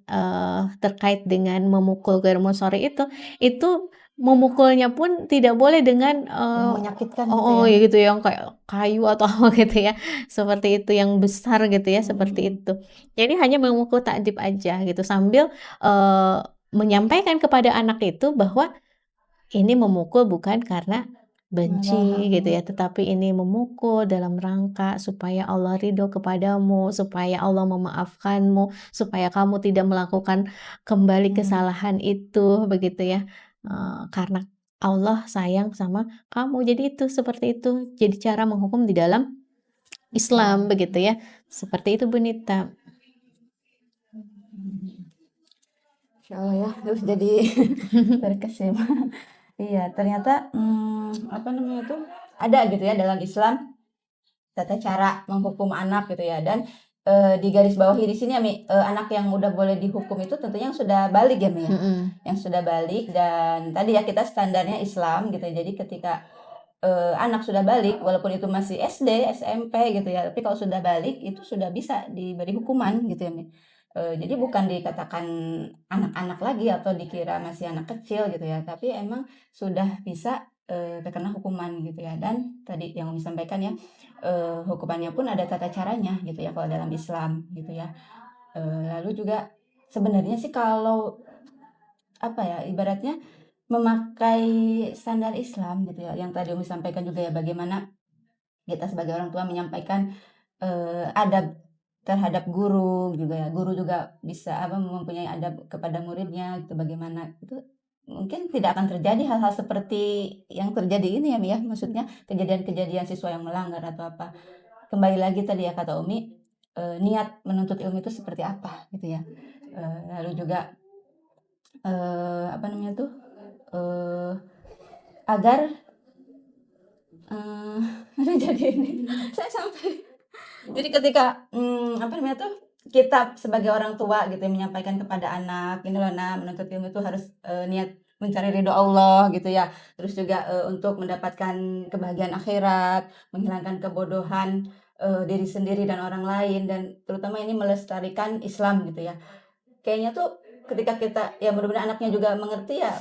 terkait dengan memukul ghairu musorih itu memukulnya pun tidak boleh dengan, Yang menyakitkan gitu oh, ya? ya gitu yang kayak kayu atau apa gitu ya, seperti itu yang besar gitu ya, seperti itu. Jadi hanya memukul takjib aja gitu sambil, menyampaikan kepada anak itu bahwa ini memukul bukan karena benci gitu ya, tetapi ini memukul dalam rangka supaya Allah ridho kepadamu, supaya Allah memaafkanmu, supaya kamu tidak melakukan kembali kesalahan itu, begitu ya. Karena Allah sayang sama kamu. Jadi itu, seperti itu. Jadi cara menghukum di dalam Islam, begitu ya. Seperti itu, Bu Nita. Insya Allah ya, terus jadi terkesima. Iya, ternyata apa namanya tuh ada gitu ya dalam Islam tata cara menghukum anak gitu ya dan di garis bawahi di sini ya Mi, anak yang udah boleh dihukum itu tentunya yang sudah balik ya Mi ya, yang sudah balik dan tadi ya kita standarnya Islam gitu ya. Jadi ketika anak sudah balik walaupun itu masih SD, SMP gitu ya, tapi kalau sudah balik itu sudah bisa diberi hukuman gitu ya Mi. Jadi bukan dikatakan anak-anak lagi atau dikira masih anak kecil gitu ya, tapi emang sudah bisa terkena hukuman gitu ya. Dan tadi yang disampaikan ya, hukumannya pun ada tata caranya gitu ya kalau dalam Islam gitu ya. Lalu juga sebenarnya sih kalau apa ya ibaratnya memakai standar Islam gitu ya, yang tadi Umi sampaikan juga ya bagaimana Kita sebagai orang tua menyampaikan adab terhadap guru juga ya. Guru juga bisa mempunyai adab kepada muridnya gitu, bagaimana itu mungkin tidak akan terjadi hal-hal seperti yang terjadi ini ya Mi ya. Maksudnya kejadian-kejadian siswa yang melanggar atau apa. Kembali lagi tadi ya kata Umi, niat menuntut ilmu itu seperti apa gitu ya. Lalu juga apa namanya tuh agar jadi ini saya sampai jadi ketika apa namanya tuh kita sebagai orang tua gitu menyampaikan kepada anak ini loh nak, menuntut ilmu itu harus niat mencari ridho Allah gitu ya, terus juga untuk mendapatkan kebahagiaan akhirat, menghilangkan kebodohan diri sendiri dan orang lain, dan terutama ini melestarikan Islam gitu ya. Kayaknya tuh ketika kita ya benar-benar anaknya juga mengerti ya,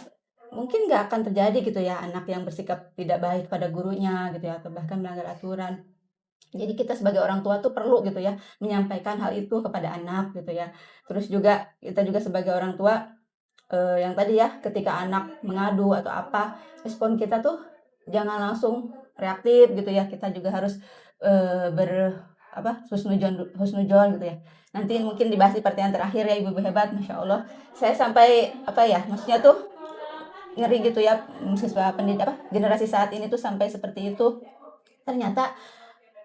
mungkin nggak akan terjadi gitu ya anak yang bersikap tidak baik pada gurunya gitu ya, atau bahkan melanggar aturan. Jadi kita sebagai orang tua tuh perlu gitu ya menyampaikan hal itu kepada anak gitu ya. Terus juga kita juga sebagai orang tua yang tadi ya ketika anak mengadu atau apa, respon kita tuh jangan langsung reaktif gitu ya. Kita juga harus husnudzon gitu ya. Nanti mungkin dibahas di pertanyaan terakhir ya Ibu hebat, Masya Allah. Saya sampai apa ya, maksudnya tuh ngeri gitu ya, siswa pendidik generasi saat ini tuh sampai seperti itu. Ternyata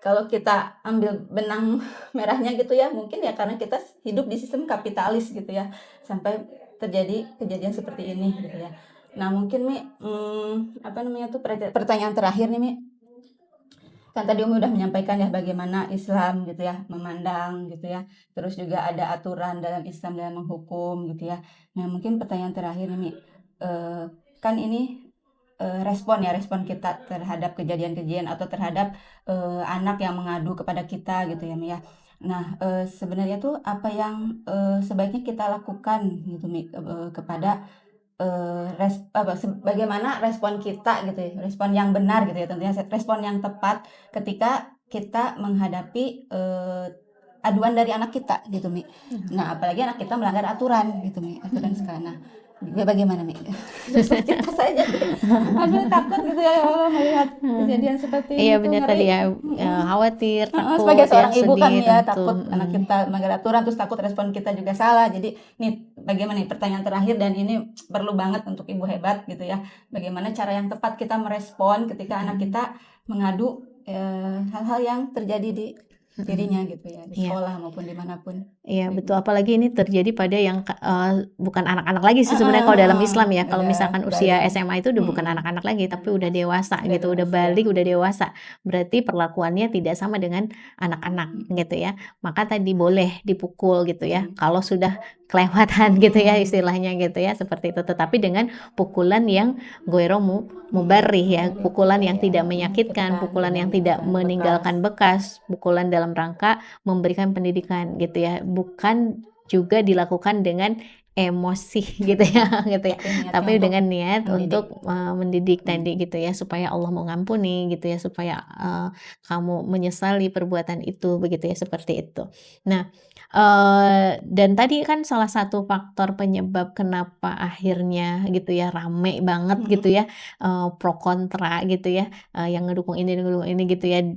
kalau kita ambil benang merahnya gitu ya, mungkin ya karena kita hidup di sistem kapitalis gitu ya, sampai terjadi kejadian seperti ini gitu ya. Nah mungkin Mi, apa namanya tuh pertanyaan terakhir nih Mi, kan tadi Umi udah menyampaikan ya bagaimana Islam gitu ya memandang gitu ya, terus juga ada aturan dalam Islam dalam menghukum gitu ya. Nah mungkin pertanyaan terakhir nih Mi, kan ini respon kita terhadap kejadian-kejadian atau terhadap anak yang mengadu kepada kita gitu ya Mi ya. Nah sebenarnya tuh apa yang sebaiknya kita lakukan gitu Mi kepada bagaimana respon kita gitu ya, respon yang benar gitu ya, tentunya respon yang tepat ketika kita menghadapi aduan dari anak kita gitu Mi. Nah apalagi anak kita melanggar aturan gitu Mi, aturan sekolah. Nah bagaimana Mi? Kita saja deh. Aduh takut gitu ya Allah melihat kejadian seperti Iya itu, benar tadi ngeri. ya, khawatir, takut Sebagai ya, seorang ibu kan sedih ya tentu. takut anak kita melanggar aturan, terus takut respon kita juga salah. Jadi nih bagaimana nih pertanyaan terakhir, dan ini perlu banget untuk ibu hebat gitu ya. Bagaimana cara yang tepat kita merespon ketika anak kita mengadu hal-hal yang terjadi di dirinya gitu ya, di Iya. sekolah maupun dimanapun. Iya betul, apalagi ini terjadi pada yang bukan anak-anak lagi sih sebenarnya kalau dalam Islam ya. Kalau misalkan usia SMA itu udah bukan anak-anak lagi, tapi udah dewasa gitu, udah balik, udah dewasa. Berarti perlakuannya tidak sama dengan anak-anak gitu ya. Maka tadi boleh dipukul gitu ya, kalau sudah kelewatan gitu ya istilahnya gitu ya, seperti itu. Tetapi dengan pukulan yang ghairu mubarrih ya, pukulan yang tidak menyakitkan, pukulan yang tidak meninggalkan bekas, pukulan dalam rangka memberikan pendidikan gitu ya, bukan juga dilakukan dengan emosi gitu ya gitu ya, tapi dengan niat untuk mendidik tadi gitu ya, supaya Allah mengampuni gitu ya, supaya kamu menyesali perbuatan itu begitu ya, seperti itu. Nah dan tadi kan salah satu faktor penyebab kenapa akhirnya gitu ya rame banget gitu ya, pro kontra gitu ya, yang ngedukung ini gitu ya,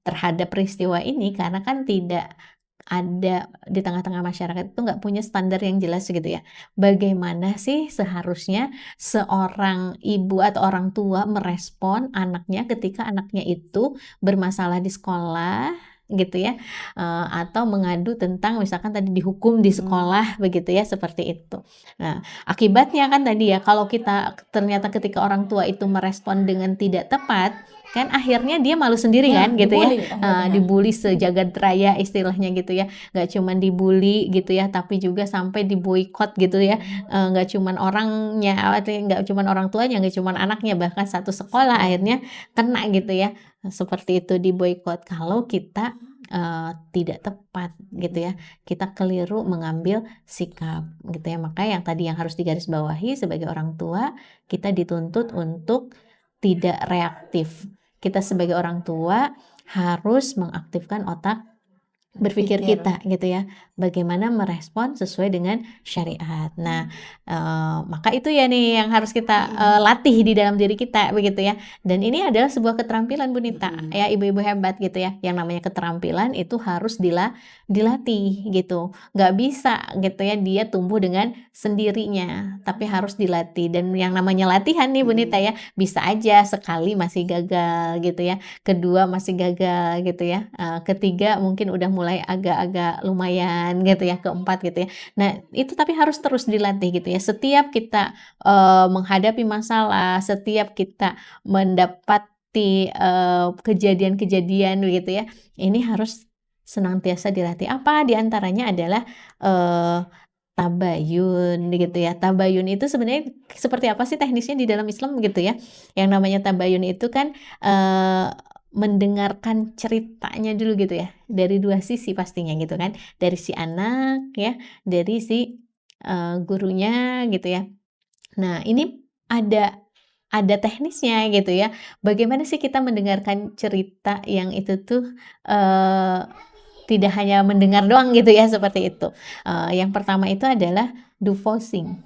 terhadap peristiwa ini, karena kan tidak ada di tengah-tengah masyarakat itu nggak punya standar yang jelas gitu ya. Bagaimana sih seharusnya seorang ibu atau orang tua merespon anaknya ketika anaknya itu bermasalah di sekolah gitu ya, atau mengadu tentang misalkan tadi dihukum di sekolah begitu ya, seperti itu. Nah, akibatnya kan tadi ya, kalau kita ternyata ketika orang tua itu merespon dengan tidak tepat, kan akhirnya dia malu sendiri kan gitu ya, dibully sejagat raya istilahnya gitu ya. Nggak cuman dibully gitu ya, tapi juga sampai diboikot gitu ya. Nggak cuman orangnya, nggak cuman orang tuanya, nggak cuman anaknya, bahkan satu sekolah akhirnya kena gitu ya. Seperti itu, diboikot kalau kita tidak tepat gitu ya, kita keliru mengambil sikap gitu ya. Maka yang tadi yang harus digarisbawahi sebagai orang tua, kita dituntut untuk tidak reaktif. Kita sebagai orang tua harus mengaktifkan otak berpikir Pikir. kita gitu ya, bagaimana merespon sesuai dengan syariat. Nah, maka itu ya nih yang harus kita latih di dalam diri kita begitu ya. Dan ini adalah sebuah keterampilan Bu Nita, ya ibu-ibu hebat gitu ya. Yang namanya keterampilan itu harus dilatih gitu. Nggak bisa gitu ya dia tumbuh dengan sendirinya, tapi harus dilatih. Dan yang namanya latihan nih Bu Nita ya, bisa aja sekali masih gagal gitu ya, kedua masih gagal gitu ya, ketiga mungkin udah mulai agak-agak lumayan gitu ya, keempat gitu ya. Nah, itu tapi harus terus dilatih gitu ya. Setiap kita menghadapi masalah, setiap kita mendapati kejadian-kejadian begitu ya, ini harus senantiasa dilatih. Apa di antaranya adalah tabayun gitu ya. Tabayun itu sebenarnya seperti apa sih teknisnya di dalam Islam gitu ya. Yang namanya tabayun itu kan mendengarkan ceritanya dulu gitu ya, dari dua sisi pastinya gitu kan, dari si anak ya, dari si gurunya gitu ya. Nah ini ada teknisnya gitu ya, bagaimana sih kita mendengarkan cerita yang itu tuh tidak hanya mendengar doang gitu ya, seperti itu. Yang pertama itu adalah dovosing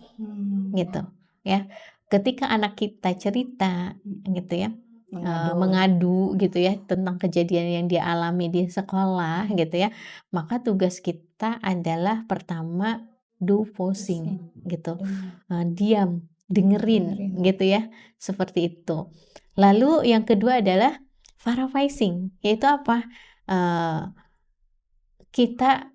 gitu ya. Ketika anak kita cerita gitu ya, mengadu gitu ya tentang kejadian yang dia alami di sekolah gitu ya, maka tugas kita adalah pertama dovosing gitu, diam, dengerin gitu ya, seperti itu. Lalu yang kedua adalah paraphrasing, yaitu apa? Kita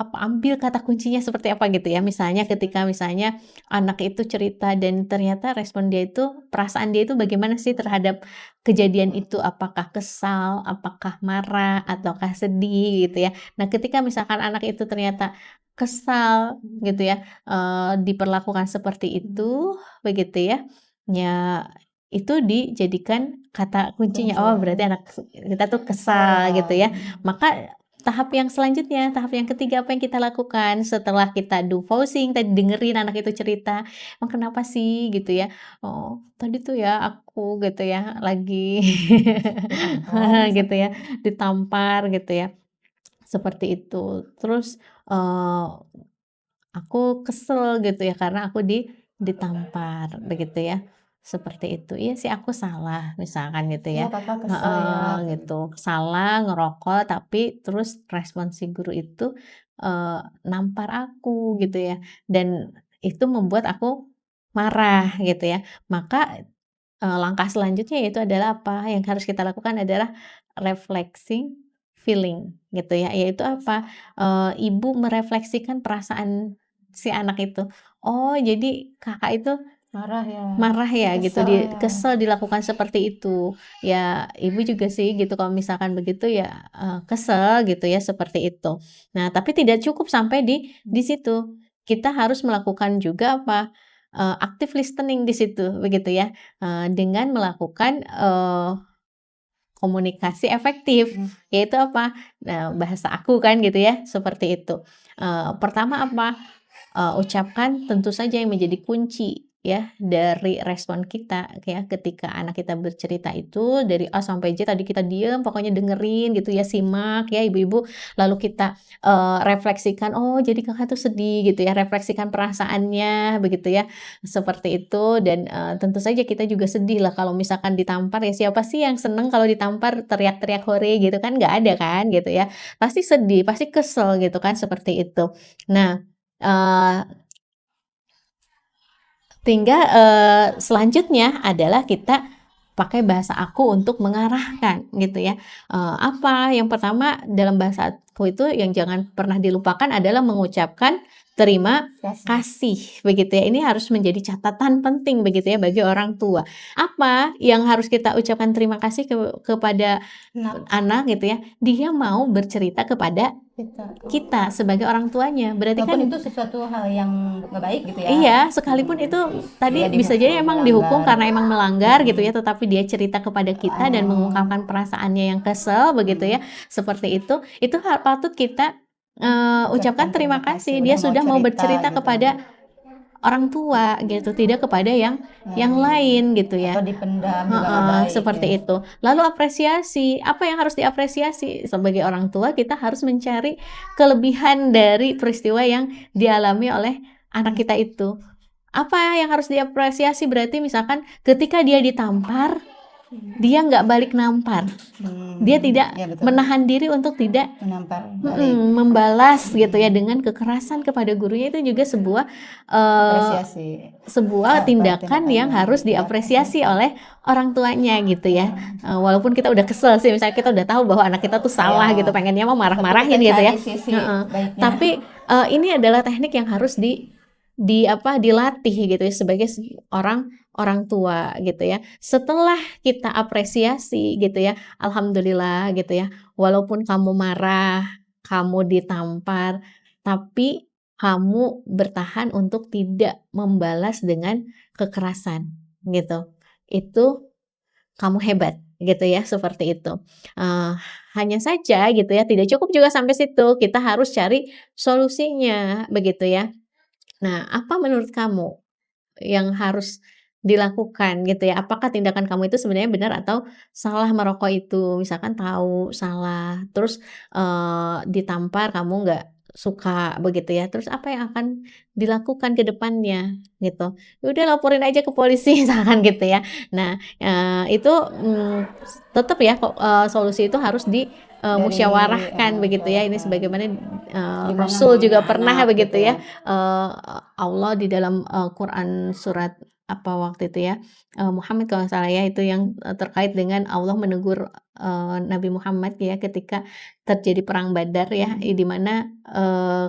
ambil kata kuncinya seperti apa gitu ya. Misalnya ketika misalnya anak itu cerita dan ternyata respon dia itu, perasaan dia itu bagaimana sih terhadap kejadian itu, apakah kesal, apakah marah, ataukah sedih gitu ya. Nah, ketika misalkan anak itu ternyata kesal gitu ya, diperlakukan seperti itu begitu ya, ya itu dijadikan kata kuncinya, oh berarti anak kita tuh kesal gitu ya. Maka tahap yang selanjutnya, tahap yang ketiga apa yang kita lakukan setelah kita dovosing tadi dengerin anak itu cerita, "Emang kenapa sih?" Gitu ya. "Oh, tadi tuh ya aku," gitu ya, "lagi" gitu ya, ditampar gitu ya, seperti itu. Terus, "Aku kesel gitu ya karena aku ditampar," begitu ya, seperti itu. "Iya sih aku salah," misalkan gitu Iya ya. Kakak kesel ya, Heeh, kayak gitu. gitu. Salah ngerokok tapi terus respon si guru itu, nampar aku gitu ya, dan itu membuat aku marah gitu ya. Maka, langkah selanjutnya yaitu adalah apa, yang harus kita lakukan adalah reflecting feeling gitu ya, yaitu apa, ibu merefleksikan perasaan si anak itu. Oh jadi Kakak itu Marah ya, marah ya gitu, kesel ya. kesel dilakukan seperti itu. Ya ibu juga sih gitu kalau misalkan begitu ya, kesel gitu ya seperti itu. Nah tapi tidak cukup sampai di situ. Kita harus melakukan juga apa, active listening di situ begitu ya, dengan melakukan, komunikasi efektif, yaitu apa, bahasa aku kan gitu ya, seperti itu. Pertama apa, ucapkan tentu saja yang menjadi kunci ya dari respon kita ya ketika anak kita bercerita itu dari A sampai Z tadi kita diem pokoknya dengerin gitu ya, simak ya ibu-ibu, lalu kita, refleksikan, "Oh jadi Kakak tuh sedih," gitu ya, refleksikan perasaannya begitu ya, seperti itu dan, tentu saja kita juga sedih lah kalau misalkan ditampar ya, siapa sih yang seneng kalau ditampar teriak-teriak hore gitu kan, nggak ada kan gitu ya, pasti sedih, pasti kesel gitu kan, seperti itu. Nah, tinggal, selanjutnya adalah kita pakai bahasa aku untuk mengarahkan gitu ya. Apa, yang pertama dalam bahasa aku itu yang jangan pernah dilupakan adalah mengucapkan terima kasih begitu ya. Ini harus menjadi catatan penting begitu ya bagi orang tua. Apa yang harus kita ucapkan terima kasih kepada anak gitu ya, dia mau bercerita kepada kita sebagai orang tuanya. Berarti kan Walaupun itu sesuatu hal yang nggak baik gitu ya. iya, sekalipun itu tadi Dia bisa jadi emang dihukum melanggar. karena emang melanggar gitu ya, tetapi dia cerita kepada kita dan mengungkapkan perasaannya yang kesel begitu ya, seperti itu patut kita, ucapkan terima kasih. Dia sudah mau bercerita gitu. kepada orang tua gitu, tidak kepada yang lain gitu ya. Atau dipendam juga nggak baik Seperti ya. itu. Lalu apresiasi, apa yang harus diapresiasi? Sebagai orang tua kita harus mencari kelebihan dari peristiwa yang dialami oleh anak kita itu. Apa yang harus diapresiasi? Berarti misalkan ketika dia ditampar, dia nggak balik nampar. Dia tidak Ya, betul. menahan diri untuk tidak Menampar balik. membalas gitu ya dengan kekerasan kepada gurunya. Itu juga sebuah Apresiasi. sebuah tindakan yang harus diapresiasi oleh orang tuanya gitu ya. Walaupun kita udah kesel sih, misalnya kita udah tahu bahwa anak kita tuh salah gitu, pengennya mau marah-marahin gitu ya. Tapi ini adalah teknik yang harus dilatih gitu ya sebagai orang tua gitu ya. Setelah kita apresiasi gitu ya, alhamdulillah gitu ya, walaupun kamu marah, kamu ditampar, tapi kamu bertahan untuk tidak membalas dengan kekerasan gitu. Itu kamu hebat gitu ya, seperti itu. Hanya saja gitu ya, tidak cukup juga sampai situ, kita harus cari solusinya begitu ya. Nah, apa menurut kamu yang harus dilakukan gitu ya? Apakah tindakan kamu itu sebenarnya benar atau salah merokok itu? Misalkan tahu salah, terus ditampar kamu nggak suka begitu ya, terus apa yang akan dilakukan ke depannya gitu? Ya udah laporin aja ke polisi misalkan gitu ya. Nah, itu tetap ya solusi itu harus musyawarahkan begitu ya. Ini sebagaimana Rasul juga pernah begitu ya. Allah di dalam Quran surat apa waktu itu ya, Muhammad kalau nggak salah ya, itu yang terkait dengan Allah menegur Nabi Muhammad ya ketika terjadi perang Badar ya, di mana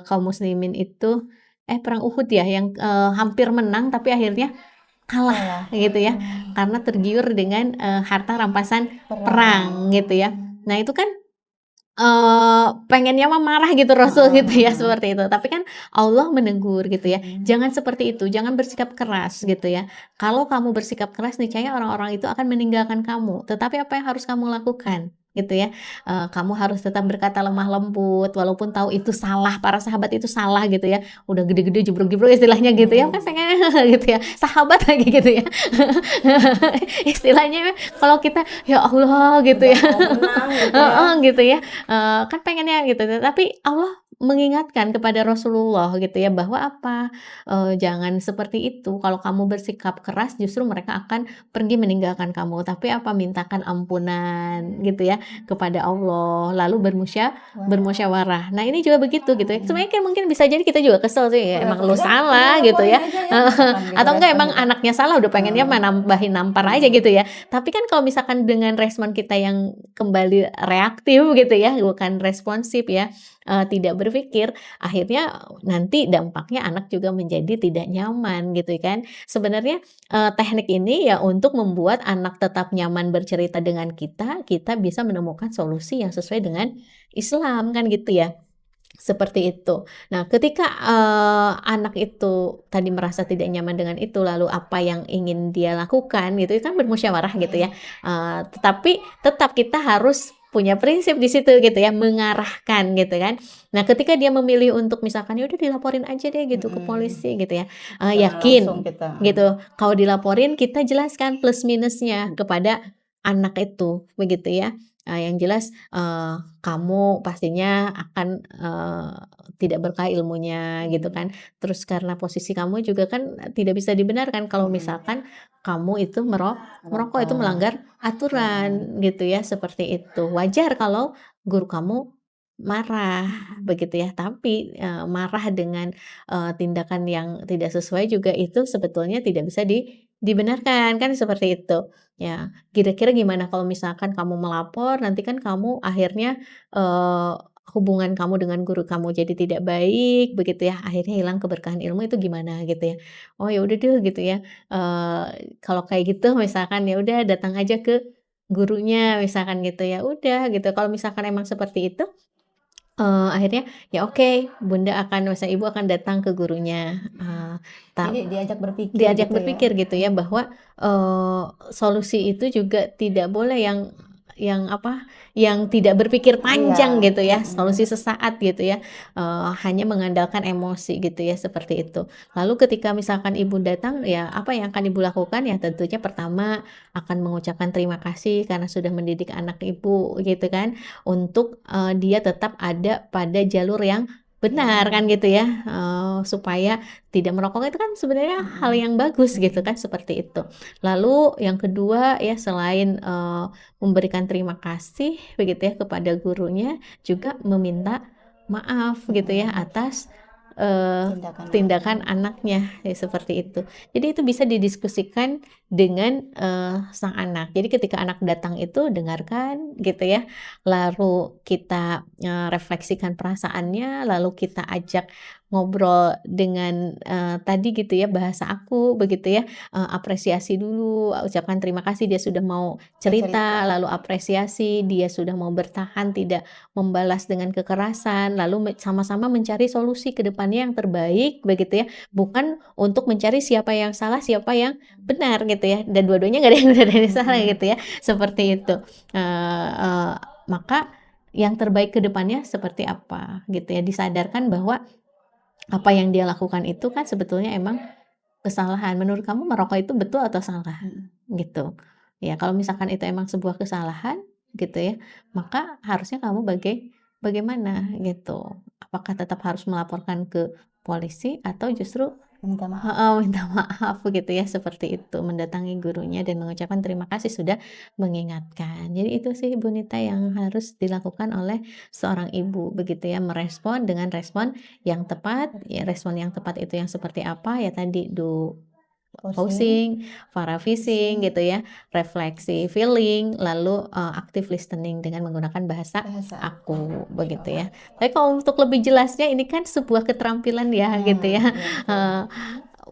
kaum muslimin itu perang Uhud ya yang hampir menang tapi akhirnya kalah gitu ya, karena tergiur dengan harta rampasan perang gitu ya. Nah itu kan pengennya mah marah gitu Rasul gitu ya, seperti itu. Tapi kan Allah menegur gitu ya, jangan seperti itu, jangan bersikap keras gitu ya. Kalau kamu bersikap keras niscaya orang-orang itu akan meninggalkan kamu. Tetapi apa yang harus kamu lakukan gitu ya, kamu harus tetap berkata lemah lembut walaupun tahu itu salah, para sahabat itu salah gitu ya, udah gede-gede jebrok-jebrok istilahnya gitu ya, kan pengen gitu ya, sahabat lagi gitu ya. Istilahnya kalau kita ya Allah gitu ya, gitu ya, kan pengennya gitu, tapi Allah mengingatkan kepada Rasulullah gitu ya, bahwa apa, jangan seperti itu, kalau kamu bersikap keras justru mereka akan pergi meninggalkan kamu, tapi apa, mintakan ampunan gitu ya kepada Allah, lalu bermusyawarah. Nah ini juga begitu gitu ya, sebenarnya kan mungkin bisa jadi kita juga kesel sih, ya emang lu salah gitu ya, atau enggak emang anaknya salah, udah pengennya nambahin nampar aja gitu ya. Tapi kan kalau misalkan dengan respon kita yang kembali reaktif gitu ya, bukan responsif ya, tidak berpikir, akhirnya nanti dampaknya anak juga menjadi tidak nyaman gitu kan. Sebenarnya teknik ini ya untuk membuat anak tetap nyaman bercerita dengan kita bisa menemukan solusi yang sesuai dengan Islam kan gitu ya. Seperti itu. Nah, ketika anak itu tadi merasa tidak nyaman dengan itu, lalu apa yang ingin dia lakukan gitu, itu kan bermusyawarah gitu ya. Tetapi tetap kita harus punya prinsip di situ gitu ya, mengarahkan gitu kan. Nah, ketika dia memilih untuk misalkan ya udah dilaporin aja deh gitu ke polisi gitu ya. Yakin gitu. Kalau dilaporin kita jelaskan plus minusnya kepada anak itu begitu ya. Yang jelas kamu pastinya akan tidak berkah ilmunya gitu kan. Terus karena posisi kamu juga kan tidak bisa dibenarkan kalau misalkan kamu itu merokok itu melanggar aturan gitu ya, seperti itu. Wajar kalau guru kamu marah begitu ya, tapi marah dengan tindakan yang tidak sesuai juga itu sebetulnya tidak bisa dibenarkan kan, seperti itu. Ya, kira-kira gimana kalau misalkan kamu melapor, nanti kan kamu akhirnya, hubungan kamu dengan guru kamu jadi tidak baik, begitu ya, akhirnya hilang keberkahan ilmu itu gimana gitu ya. Oh ya udah deh gitu ya, kalau kayak gitu misalkan ya udah datang aja ke gurunya misalkan gitu ya, udah gitu. Kalau misalkan emang seperti itu, akhirnya ya oke, Bunda akan misalnya Ibu akan datang ke gurunya, Jadi diajak berpikir diajak gitu ya. berpikir gitu ya, bahwa solusi itu juga tidak boleh yang yang apa, yang tidak berpikir panjang Iya, gitu ya, solusi sesaat gitu ya, hanya mengandalkan emosi gitu ya, seperti itu. Lalu ketika misalkan ibu datang, ya apa yang akan ibu lakukan? Ya tentunya pertama akan mengucapkan terima kasih karena sudah mendidik anak ibu gitu kan, untuk, dia tetap ada pada jalur yang benar kan gitu ya, supaya tidak merokok itu kan sebenarnya hal yang bagus gitu kan, seperti itu. Lalu yang kedua ya selain, memberikan terima kasih begitu ya kepada gurunya, juga meminta maaf gitu ya atas, tindakan anaknya, ya seperti itu. Jadi itu bisa didiskusikan dengan, sang anak. Jadi ketika anak datang itu dengarkan gitu ya, lalu kita, refleksikan perasaannya, lalu kita ajak ngobrol dengan, tadi gitu ya, bahasa aku begitu ya, apresiasi dulu, ucapkan terima kasih dia sudah mau cerita, lalu apresiasi dia sudah mau bertahan, tidak membalas dengan kekerasan, lalu sama-sama mencari solusi ke depannya yang terbaik begitu ya, bukan untuk mencari siapa yang salah, siapa yang benar gitu ya, dan dua-duanya nggak ada yang benar dan yang salah gitu ya, seperti itu. Eee eee, maka yang terbaik ke depannya seperti apa gitu ya, disadarkan bahwa apa yang dia lakukan itu kan sebetulnya emang kesalahan. Menurut kamu merokok itu betul atau salah? Gitu. Ya kalau misalkan itu emang sebuah kesalahan gitu ya, maka harusnya kamu bagaimana gitu. Apakah tetap harus melaporkan ke polisi atau justru minta maaf. heeh, minta maaf gitu ya, seperti itu, mendatangi gurunya dan mengucapkan terima kasih sudah mengingatkan. Jadi itu sih Bu Nita yang harus dilakukan oleh seorang ibu begitu ya, merespon dengan respon yang tepat, ya respon yang tepat itu yang seperti apa, ya tadi pausing, paraphrasing gitu ya, refleksi feeling, lalu, active listening dengan menggunakan bahasa aku, begitu ya. Tapi kalau untuk lebih jelasnya ini kan sebuah keterampilan ya gitu ya, eee,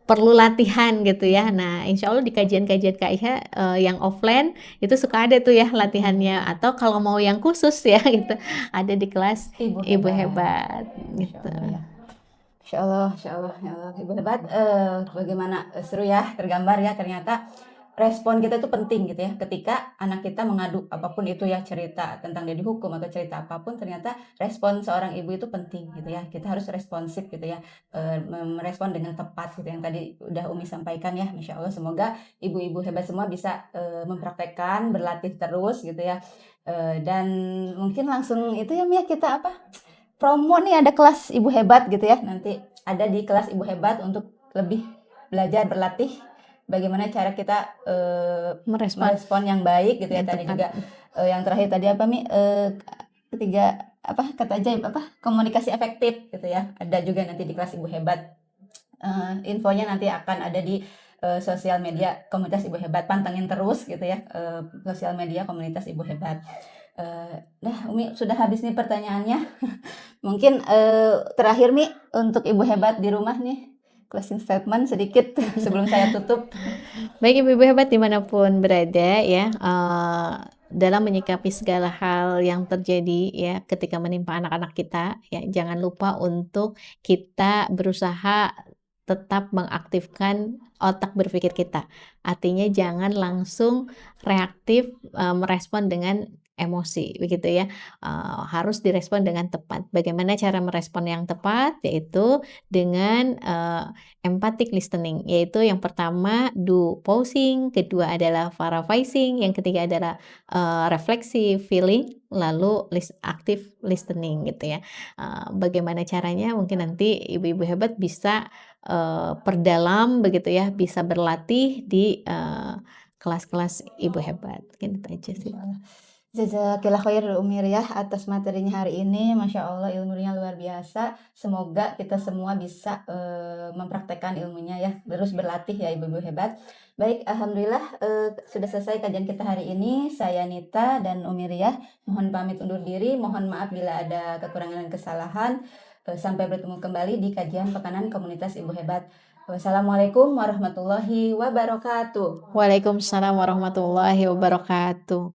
perlu latihan gitu ya. Nah insya Allah di kajian-kajian KIH, yang offline itu suka ada tuh ya latihannya, atau kalau mau yang khusus ya gitu, ada di kelas Ibu Hebat gitu. Masya Allah, Masya Allah, ya Allah, Ibu hebat. Bagaimana seru ya, tergambar ya ternyata respon kita itu penting gitu ya. Ketika anak kita mengadu apapun itu ya, cerita tentang dia dihukum atau cerita apapun, ternyata respon seorang ibu itu penting gitu ya. Kita harus responsif gitu ya, merespon dengan tepat gitu yang tadi udah Umi sampaikan ya. Masya Allah, semoga ibu-ibu hebat semua bisa mempraktekkan, berlatih terus gitu ya. Dan mungkin langsung itu ya Mia, kita apa? Promo nih, ada kelas Ibu Hebat gitu ya. Nanti ada di kelas Ibu Hebat untuk lebih belajar berlatih bagaimana cara kita merespon yang baik gitu ya. Tadi juga yang terakhir tadi apa Mi? Ketiga apa kata ajaib apa? Komunikasi efektif gitu ya. Ada juga nanti di kelas Ibu Hebat. Infonya nanti akan ada di sosial media komunitas Ibu Hebat. Pantengin terus gitu ya, sosial media komunitas Ibu Hebat. Nah Umi sudah habis nih pertanyaannya. Mungkin terakhir Mi untuk Ibu Hebat di rumah nih, closing statement sedikit sebelum saya tutup. Baik ibu-ibu hebat dimanapun berada ya, dalam menyikapi segala hal yang terjadi ya ketika menimpa anak-anak kita ya, jangan lupa untuk kita berusaha tetap mengaktifkan otak berpikir kita. Artinya jangan langsung reaktif, merespon dengan emosi begitu ya, harus direspon dengan tepat. Bagaimana cara merespon yang tepat? Yaitu dengan, empathic listening, yaitu yang pertama do pausing, kedua adalah paraphrasing, yang ketiga adalah, refleksi feeling, lalu active listening gitu ya. Bagaimana caranya mungkin nanti ibu-ibu hebat bisa, perdalam begitu ya, bisa berlatih di, kelas-kelas Ibu Hebat. Mungkin itu aja sih. Jazakillah khair Umi Riyah atas materinya hari ini. Masya Allah ilmunya luar biasa. Semoga kita semua bisa mempraktekkan ilmunya ya. Terus berlatih ya ibu-ibu hebat. Baik, Alhamdulillah sudah selesai kajian kita hari ini. Saya Nita dan Umi Riyah mohon pamit undur diri. Mohon maaf bila ada kekurangan dan kesalahan. Sampai bertemu kembali di kajian Pekanan Komunitas Ibu Hebat. Wassalamualaikum warahmatullahi wabarakatuh. Waalaikumsalam warahmatullahi wabarakatuh.